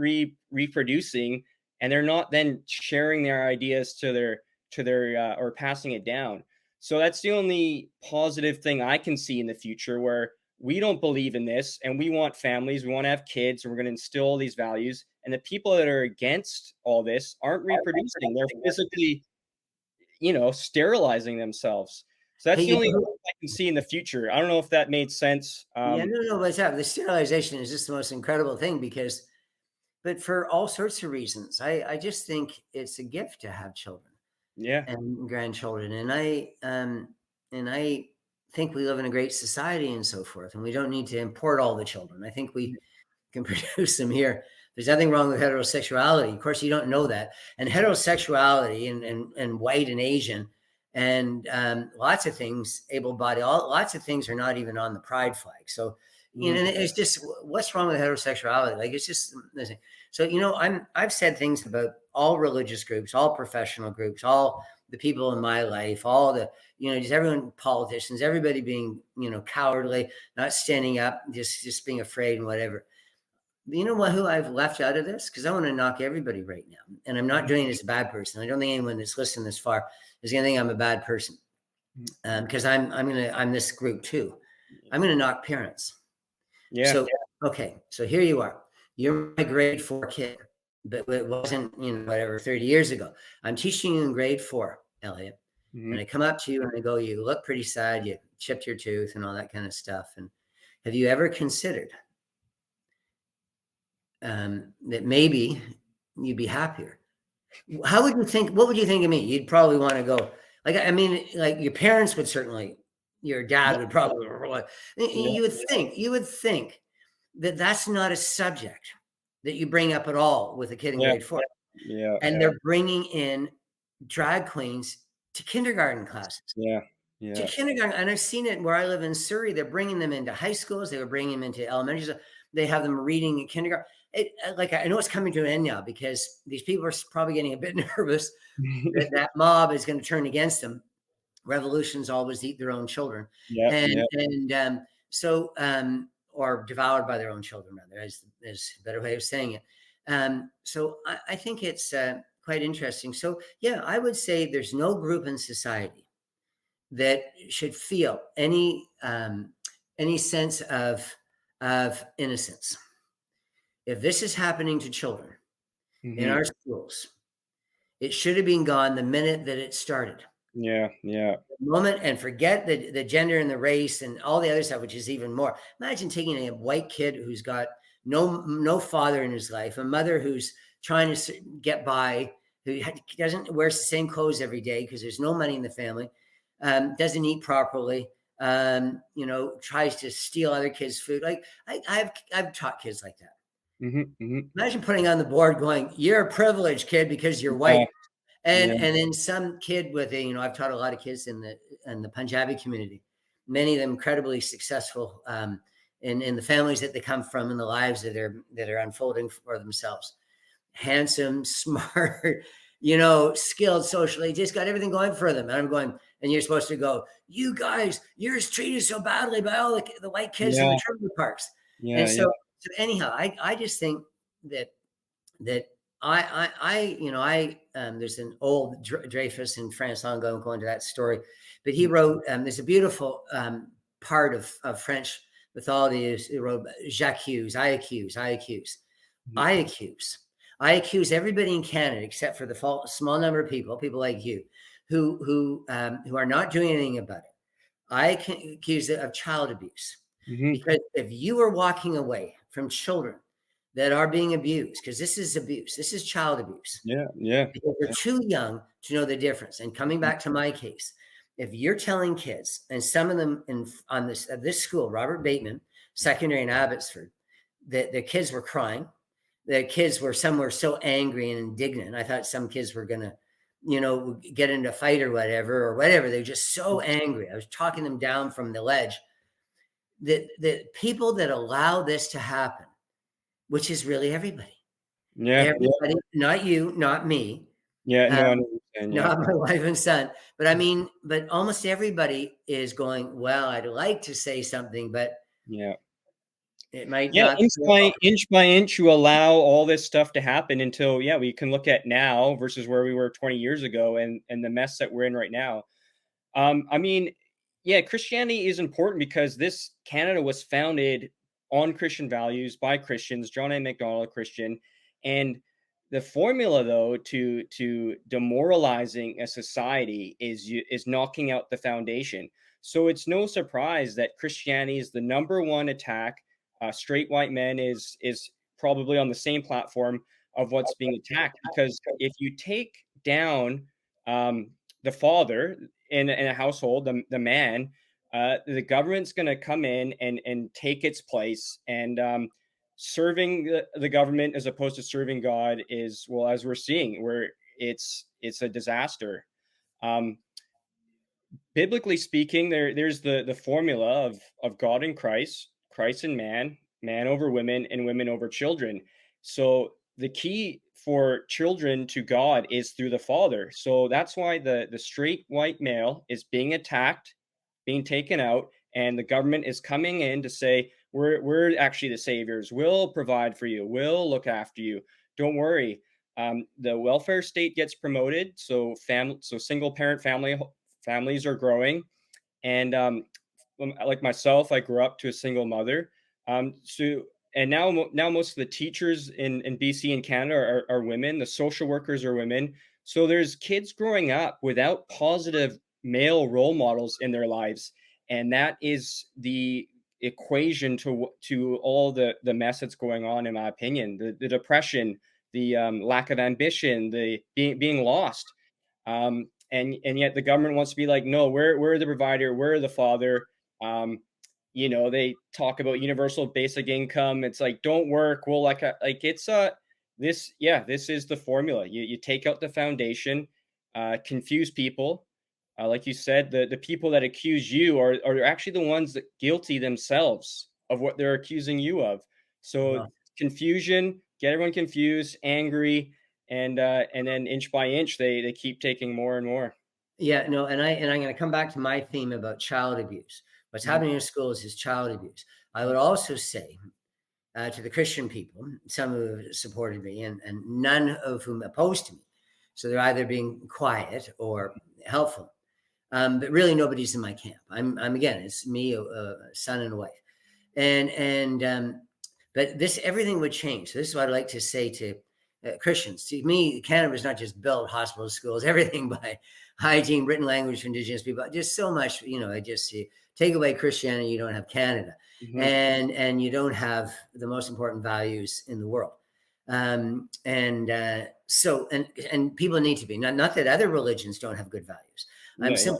reproducing, and they're not then sharing their ideas to their or passing it down. So that's the only positive thing I can see in the future where we don't believe in this and we want families, we want to have kids, and we're going to instill all these values. And the people that are against all this aren't reproducing, they're physically, sterilizing themselves. So Hey, that's the only I can see in the future. I don't know if that made sense. yeah, no, no, what's up? The sterilization is just the most incredible thing because, but for all sorts of reasons, I just think it's a gift to have children Yeah. and grandchildren, and I think we live in a great society and so forth, and we don't need to import all the children. I think we can produce them here. There's nothing wrong with heterosexuality. Of course, you don't know that. And heterosexuality and white and Asian and lots of things, able-bodied, lots of things are not even on the pride flag. So, Mhm. it's just what's wrong with heterosexuality? Like it's just so I've said things about all religious groups, all professional groups, all the people in my life, all the just everyone, politicians, everybody being cowardly, not standing up, just being afraid and whatever. You know what? Who I've left out of this because I want to knock everybody right now, and I'm not Mhm. doing it as a bad person. I don't think anyone that's listening this far is going to think I'm a bad person Mhm. because I'm this group too. I'm gonna knock parents. Yeah. So okay, so here you are. You're my grade 4 kid, but it wasn't whatever 30 years ago. I'm teaching you in grade 4, Elliot, and Mhm. I come up to you and I go, "You look pretty sad. You chipped your tooth and all that kind of stuff." And have you ever considered that maybe you'd be happier? How would you think? What would you think of me? You'd probably want to go. Like, I mean, like your parents would certainly. Your dad would probably. Yeah. You would think that that's not a subject that you bring up at all with a kid in Yeah. grade 4, Yeah. and they're bringing in drag queens to kindergarten classes. Yeah. To Yeah. kindergarten, and I've seen it where I live in Surrey. They're bringing them into high schools. They were bringing them into elementary school. They have them reading in kindergarten. Like I know it's coming to an end now because these people are probably getting a bit nervous that that mob is going to turn against them. Revolutions always eat their own children, Yeah. Yeah. or devoured by their own children. Rather, is a better way of saying it. So I think it's quite interesting. So yeah, I would say there's no group in society that should feel any sense of innocence. If this is happening to children in Mhm. our schools, it should have been gone the minute that it started. Yeah. Yeah. The moment, and forget the gender and the race and all the other stuff, which is even more. Imagine taking a white kid who's got no father in his life, a mother who's trying to get by, who doesn't wears the same clothes every day because there's no money in the family, doesn't eat properly, tries to steal other kids' food. Like I've taught kids like that. Mhm, mhm. Imagine putting on the board going, "You're a privileged kid because you're Yeah, white." And yeah. and then some kid with I've taught a lot of kids in the Punjabi community, many of them incredibly successful, in the families that they come from and the lives that are unfolding for themselves. Handsome, smart, skilled socially, just got everything going for them. And I'm going, and you're supposed to go, "You guys, you're treated so badly by all the white kids in the Yeah, trailer parks." And yeah, yeah. so anyhow, I just think that that there's an old Dreyfus in France. I won't go into that story, but he Mhm, wrote. There's a beautiful part of French mythology. He wrote Jacques Hughes. mhm, I accuse. I accuse everybody in Canada except for the small number of people like you, who are not doing anything about it. I can accuse it of child abuse, mhm. because if you are walking away from children that are being abused, because this is abuse, this is child abuse, Yeah, yeah, because they're yeah. too young to know the difference. And coming Mhm, back to my case, if you're telling kids, and some of them on this school, Robert Bateman Secondary in Abbotsford, that the kids were crying, some were so angry and indignant. I thought some kids were gonna, get into a fight or whatever. They're just so angry. I was talking them down from the ledge. That people that allow this to happen, which is really everybody, yeah, yeah, everybody, not you, not me, yeah. um, No, I know what you're saying, yeah. not my wife and son, but almost everybody is going, "Well, I'd like to say something, but Yeah. it might Yeah, not." inch by inch, you allow all this stuff to happen until, yeah, we can look at now versus where we were 20 years ago and the mess that we're in right now. I mean, yeah, Christianity is important because this Canada was founded on Christian values by Christians. John A. Macdonald, a Christian, and the formula though to demoralizing a society is knocking out the foundation. So it's no surprise that Christianity is the number one attack. Straight white men is probably on the same platform of what's being attacked because if you take down the father in a household, the man, the government's going to come in and take its place. And serving the government as opposed to serving God is, well, as we're seeing, where it's a disaster. Um, Biblically speaking, there's the formula of God and Christ, Christ and man, man over women, and women over children. So the key for children to God is through the Father. So that's why the straight white male is being attacked, being taken out, and the government is coming in to say, we're actually the saviors. We'll provide for you. We'll look after you. Don't worry. The welfare state gets promoted, so single parent families are growing, and like myself, I grew up to a single mother. So and now most of the teachers in BC and Canada are women. The social workers are women. So there's kids growing up without positive male role models in their lives, and that is the equation to all the mess that's going on. In my opinion, the depression, the lack of ambition, the being lost. And yet the government wants to be like, no, we're the provider, we're the father. Um, they talk about universal basic income. It's like, don't work. Well, like it's this is the formula. You take out the foundation, confuse people. Like you said, the people that accuse you are actually the ones that guilty themselves of what they're accusing you of. So Well, confusion, get everyone confused, angry, and then inch by inch they keep taking more and more. yeah, no, and I'm going to come back to my theme about child abuse. What's Mhm, happening in schools is child abuse. I would also say, to the Christian people, some who have supported me, and none of whom opposed to me. So they're either being quiet or helpful. But really, nobody's in my camp. I'm again, it's me, a son and a wife, and but everything would change. So this is what I'd like to say to Christians. To me, Canada was not just built hospitals, schools, everything by hygiene, written language for Indigenous people. Just so much, I just see. Take away Christianity, you don't have Canada, mhm. and you don't have the most important values in the world. And so, and people need to be, not that other religions don't have good values. Yeah, yeah.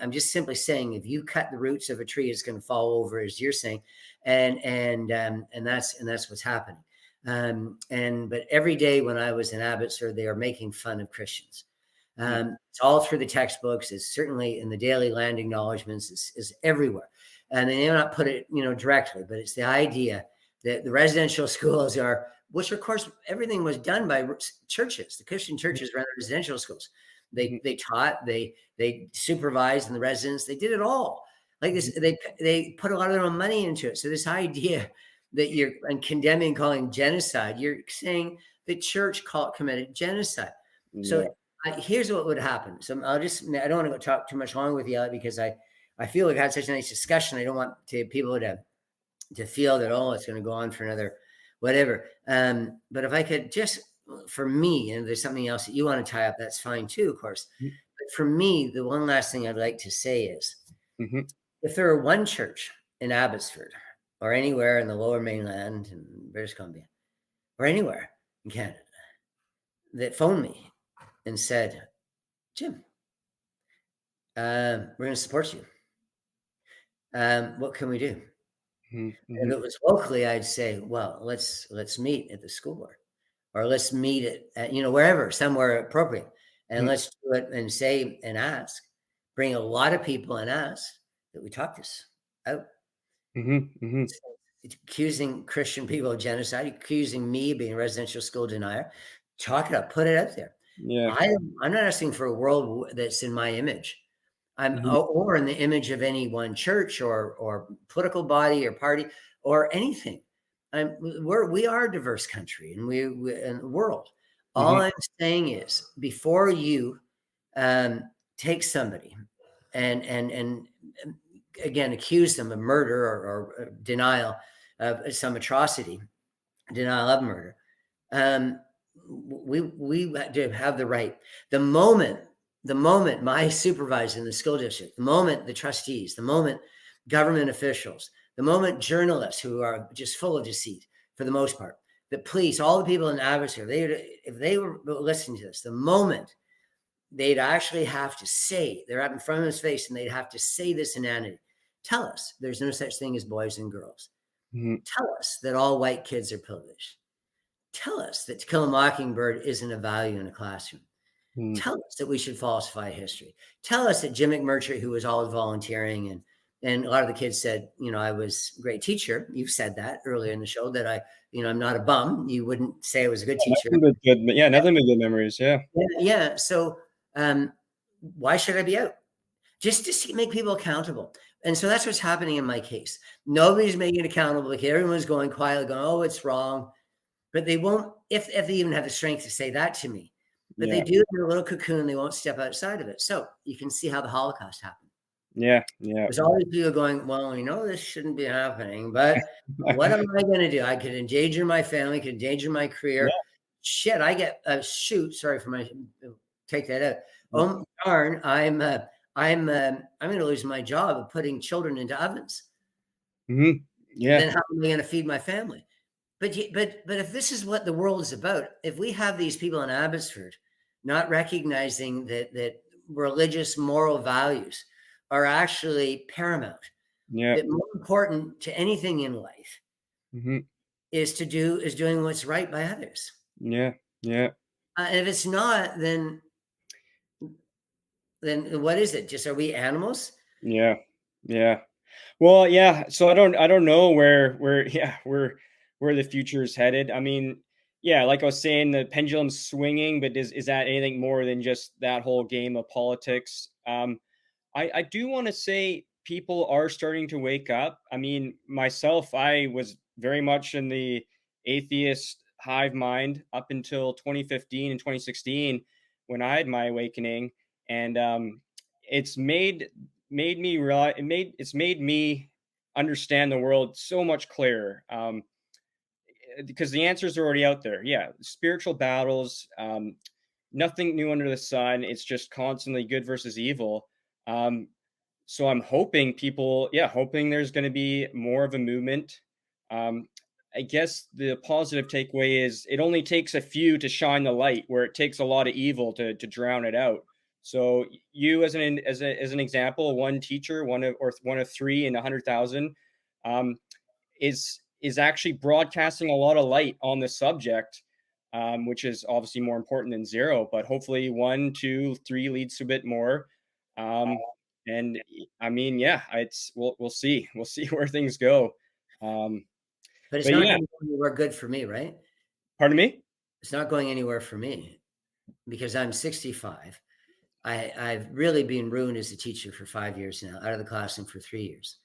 I'm just simply saying, if you cut the roots of a tree, it's going to fall over, as you're saying, and that's what's happening. But every day when I was in Abbotsford, they are making fun of Christians. Mm, It's all through the textbooks. It's certainly in the daily land acknowledgments. Is everywhere, and they may not put it, directly, but it's the idea that the residential schools are, which of course everything was done by churches. The Christian mhm, churches ran residential schools. mhm, They taught, they supervised, and the residents, they did it all. Like mhm. this, they put a lot of their own money into it. So this idea that you're and condemning, calling genocide, you're saying the church committed genocide. So Yeah. here's what would happen. So I don't want to go talk too much longer with you, because I feel we've had such a nice discussion. I don't want people to feel that, oh, it's going to go on for another whatever. But if I could just, for me, and there's something else that you want to tie up, that's fine too, of course. Mhm, But for me, the one last thing I'd like to say is, mhm, if there were one church in Abbotsford or anywhere in the lower mainland in British Columbia or anywhere in Canada that phoned me and said, Jim, we're going to support you. What can we do? mhm, If mhm, it was locally, I'd say, well, let's meet at the school board, or let's meet at wherever, somewhere appropriate, and mhm, let's do it and say and ask, bring a lot of people and ask that we talk this out. mhm, mhm. It's accusing Christian people of genocide, accusing me of being a residential school denier. Talk it up, put it out there. Yeah. I'm not asking for a world that's in my image. Mhm, Or in the image of any one church or political body or party or anything. We are a diverse country, and we and world. All mhm, I'm saying is, before you um, take somebody and again accuse them of murder or denial of some atrocity, denial of murder, um, we do have the right. The moment, the moment my supervisor in the school district, the moment the trustees, the moment government officials, the moment journalists who are just full of deceit for the most part, the police, all the people in Abbotsford, if they were listening to this, the moment they'd actually have to say, they're up in front of his face, and they'd have to say this inanity. Tell us there's no such thing as boys and girls. mhm, Tell us that all white kids are privileged. Tell us that To Kill a Mockingbird isn't a value in a classroom. mhm. Tell us that we should falsify history. Tell us that Jim McMurtry, who was always volunteering, and a lot of the kids said, I was a great teacher. You've said that earlier in the show, that I'm not a bum. You wouldn't say I was a good teacher. Nothing but good, yeah, nothing but good memories, yeah. Yeah, yeah. So um, why should I be out? Just to make people accountable. And so that's what's happening in my case. Nobody's making it accountable. Like, everyone's going quietly, going, "Oh, it's wrong." But they won't, if they even have the strength to say that to me. But they Yeah, do in their little cocoon, they won't step outside of it. So you can see how the Holocaust happened. yeah, yeah. There's always people going, well, this shouldn't be happening, but what am I going to do? I could endanger my family, could endanger my Yeah, career. Shit, I get shoot. Sorry for my take that out. mhm, Oh darn, I'm going to lose my job of putting children into ovens. mhm, yeah, Then how am I going to feed my family? But if this is what the world is about, if we have these people in Abbotsford not recognizing that religious moral values are actually paramount, yeah, that more important to anything in life mhm, is doing what's right by others. yeah, yeah, And if it's not, then what is it? Just, are we animals? yeah, yeah. Well, yeah, so I don't know where yeah, where the future is headed. I mean, yeah, like I was saying, the pendulum's swinging, but is that anything more than just that whole game of politics? I do want to say people are starting to wake up. I mean, myself, I was very much in the atheist hive mind up until 2015 and 2016 when I had my awakening, and it's made me realize it's made me understand the world so much clearer. Because the answers are already out there. Yeah, spiritual battles, nothing new under the sun. It's just constantly good versus evil. Um, so I'm hoping people, yeah, hoping there's going to be more of a movement. Um, I guess the positive takeaway is it only takes a few to shine the light, where it takes a lot of evil to drown it out. So you, as an example, one teacher, one of three in 100,000, um, is actually broadcasting a lot of light on the subject, which is obviously more important than zero. But hopefully, one, two, three leads to a bit more. Um, and I mean, yeah, it's we'll see, we'll see where things go. Um, But it's but not yeah, gonna go anywhere good for me, right? pardon me. It's not going anywhere for me because I'm 65. I've really been ruined as a teacher for 5 years now, out of the classroom for 3 years.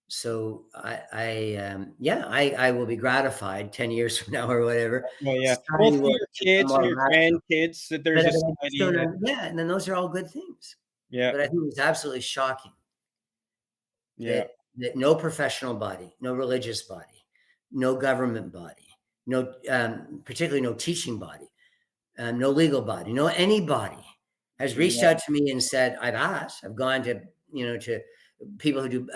So yeah, I will be gratified 10 years from now or whatever. Well, yeah. Well, Society for will your become kids and more your rational. grandkids, that there's a But I just society don't that, yeah, and then those are all good things. yeah, But I think it was absolutely shocking yeah, that no professional body, no religious body, no government body, no particularly no teaching body, no legal body, no anybody has reached yeah, out to me and said, I've asked, I've gone to, to people who do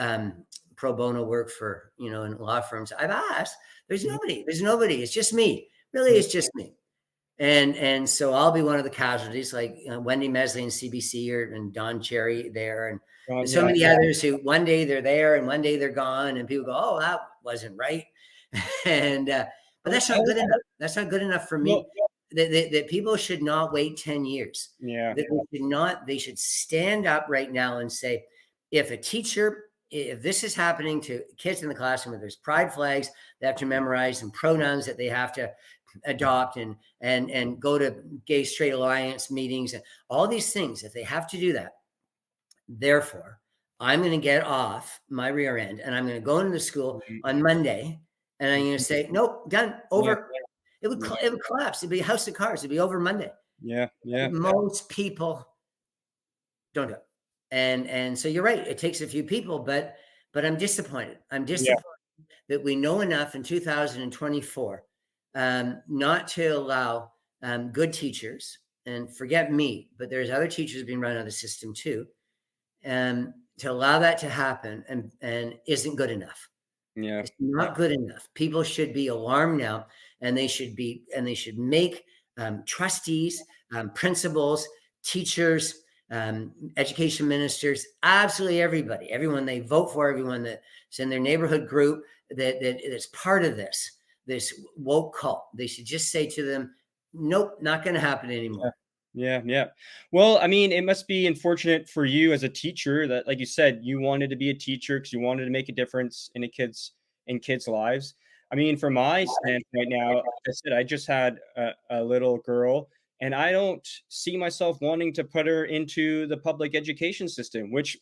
pro bono work for, in law firms. I've asked, mhm, there's nobody. It's just me. Really, mm, it's just me. And so I'll be one of the casualties, like Wendy Mesley and CBC and Don Cherry there, and there's so yeah. many others who one day they're there and one day they're gone, and people go, "Oh, that wasn't right," and but that's not good enough. That's not good enough for Well, me. That people should not wait 10 years. yeah, That they should not. They should stand up right now and say, if a teacher, if this is happening to kids in the classroom, if there's pride flags they have to memorize and pronouns that they have to adopt and go to gay straight alliance meetings and all these things, if they have to do that, therefore I'm going to get off my rear end and I'm going to go into the school mhm, on Monday and I'm going to mhm, say nope, done, yeah, over. it would yeah, it would collapse. It'd be a house of cards. It'd be over Monday. yeah, yeah, Most people don't do it. And so you're right, it takes a few people, but I'm disappointed. I'm yeah, disappointed that we know enough in 2024 not to allow good teachers, and forget me, but there's other teachers being run out of the system too, to allow that to happen and isn't good enough. yeah, It's not good enough. People should be alarmed now, and they should make trustees, principals, teachers, education ministers, absolutely everybody, everyone they vote for, everyone that's in their neighborhood group that is part of this woke cult. They should just say to them, "Nope, not going to happen yeah. anymore." Yeah, yeah. Well, I mean, it must be unfortunate for you as a teacher that, like you said, you wanted to be a teacher because you wanted to make a difference in kids' lives. I mean, from my standpoint now, like I said, I just had a little girl, and I don't see myself wanting to put her into the public education system, which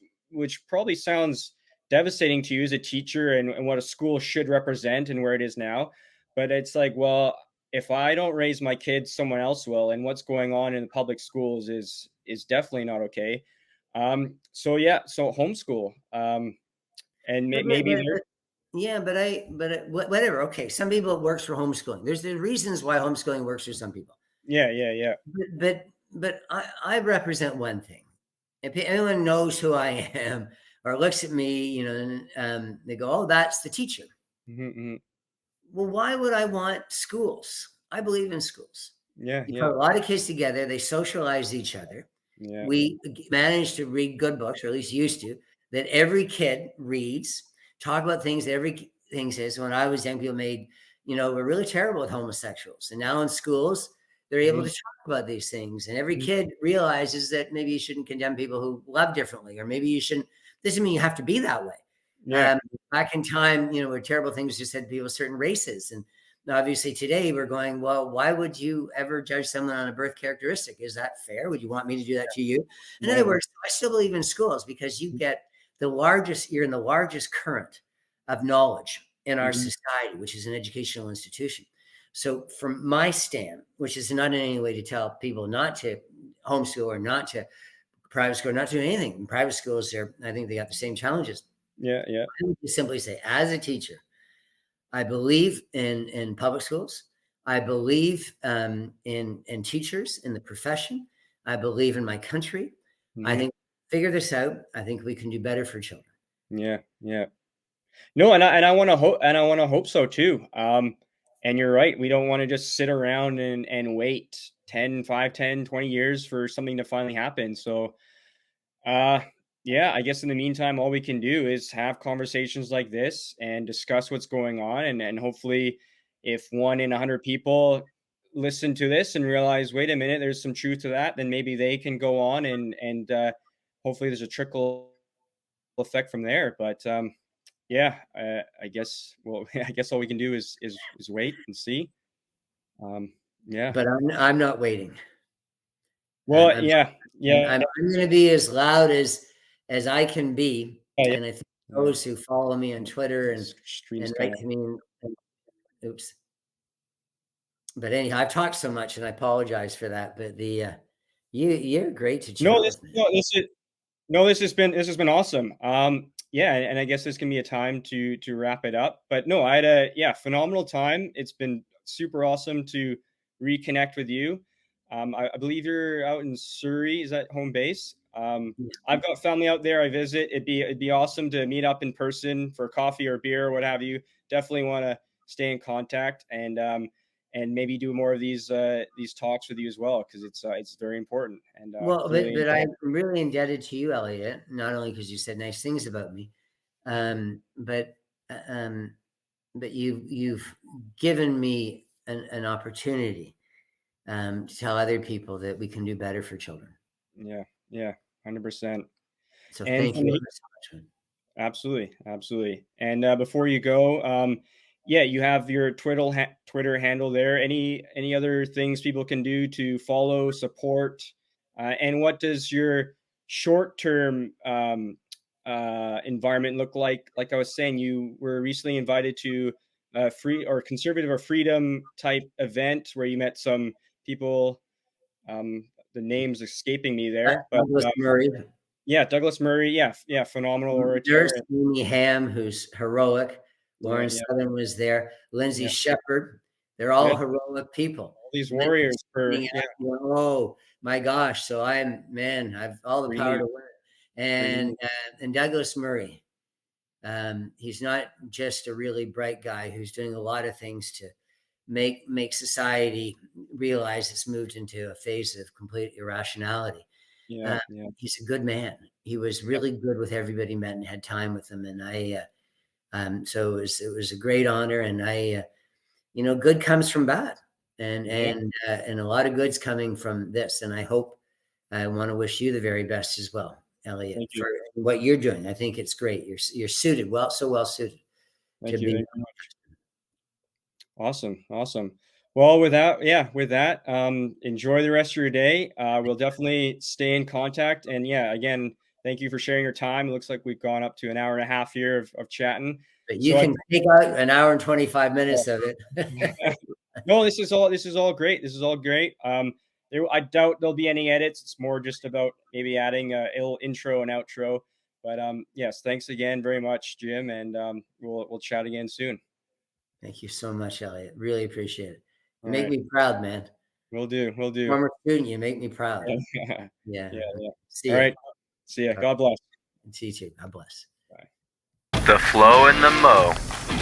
probably sounds devastating to you as a teacher and what a school should represent and where it is now. But it's like, well, if I don't raise my kids, someone else will, and what's going on in the public schools is definitely not okay. So yeah, so homeschool, and But, but, maybe but, there, but yeah, whatever. Okay, some people it works for homeschooling. There's the reasons why homeschooling works for some people. yeah, yeah, yeah, But I represent one thing. If anyone knows who I am or looks at me, and they go, "Oh, that's the teacher." hmm, hmm, Well, why would I want schools? I believe in schools. yeah, You yeah, put a lot of kids together, they socialize each other. yeah, We managed to read good books, or at least used to, that every kid reads, talk about things that every thing says. When I was young, people made, we're really terrible with homosexuals. And now in schools, they're able hmm, to talk about these things. And every hmm, kid realizes that maybe you shouldn't condemn people who love differently, or maybe you shouldn't, doesn't mean you have to be that way. yeah, Um, Back in time, where terrible things just said to people certain races. And obviously today we're going, well, why would you ever judge someone on a birth characteristic? Is that fair? Would you want me to do that to you? In yeah, other words, I still believe in schools because you're in the largest current of knowledge in our mhm, society, which is an educational institution. So from my stand, which is not in any way to tell people not to homeschool or not to private school, or not to do anything. In private schools, I think they got the same challenges. yeah, yeah, I would just simply say, as a teacher, I believe in public schools. I believe in teachers in the profession. I believe in my country. I mhm, think figure this out. I think we can do better for children. yeah, yeah. No, and I want to hope so too. And you're right, we don't want to just sit around and wait 10, 20 years for something to finally happen. So uh, yeah, I guess in the meantime, all we can do is have conversations like this and discuss what's going on, and hopefully, if 1 in 100 people listen to this and realize, wait a minute, there's some truth to that, then maybe they can go on and hopefully there's a trickle effect from there. But yeah, I guess well, I guess all we can do is wait and see. Um, yeah. But I'm not waiting. Well, I'm yeah, yeah, I'm gonna be as loud as I can be, yeah, and I think yeah. those who follow me on Twitter Stream's and kind write of to me and oops. But anyhow, I've talked so much and I apologize for that, but you're great to no. chat with, man. This is No, this has been awesome. Yeah, and I guess this can be a time to wrap it up. But no, I had a phenomenal time. It's been super awesome to reconnect with you. I believe you're out in Surrey. Is that home base? Yeah. I've got family out there. I visit. It'd be awesome to meet up in person for coffee or beer or what have you. Definitely want to stay in contact and maybe do more of these talks with you as well, because it's very important and Well, really but I'm enjoy. really indebted to you, Elliot, not only because you said nice things about me, um, but uh, um, but you've given me an opportunity to tell other people that we can do better for children. Yeah, yeah, 100%. So And thank from you the ever so much, man. Absolutely, absolutely. And before you go, yeah, you have your Twitter handle there. Any other things people can do to follow, support, and what does your short term environment look like? Like I was saying, you were recently invited to a free or conservative or freedom type event where you met some people. The name's escaping me there, but Douglas Murray, yeah, Douglas Murray, yeah, yeah, phenomenal Nurse orator. Amy Ham, who's heroic. Yeah, Lauren yeah, Southern was there. Lindsay yeah, Shepherd. They're yeah. all heroic people. All these Lindsay's warriors for standing out, oh my gosh! So I've all the power bringing to win. bringing And Douglas Murray, he's not just a really bright guy who's doing a lot of things to make society realize it's moved into a phase of complete irrationality. yeah, Uh, yeah, he's a good man. He was yep, really good with everybody he met and had time with them. And so it was a great honor. And good comes from bad, and yeah, and a lot of good's coming from this. And I want to wish you the very best as well, Elliot, thank you, for what you're doing. I think it's great. You're suited so well suited to thank you, be. thank you very much. Awesome, awesome. Well, with that, enjoy the rest of your day. We'll definitely stay in contact, and yeah, again, thank you for sharing your time. It looks like we've gone up to an hour and a half here of chatting. But you So I can take out an hour and 25 minutes of it. No, this is all great. This is all great. I doubt there'll be any edits. It's more just about maybe adding a little intro and outro. But yes, thanks again very much, Jim, and we'll chat again soon. Thank you so much, Elliot. Really appreciate it. All You make right, me proud, man. we'll do, we'll do. Former student, you make me proud. Yeah, Yeah. yeah. See All ya. right, see ya. God bless. See you too. God bless. Bye. The flow and the mo.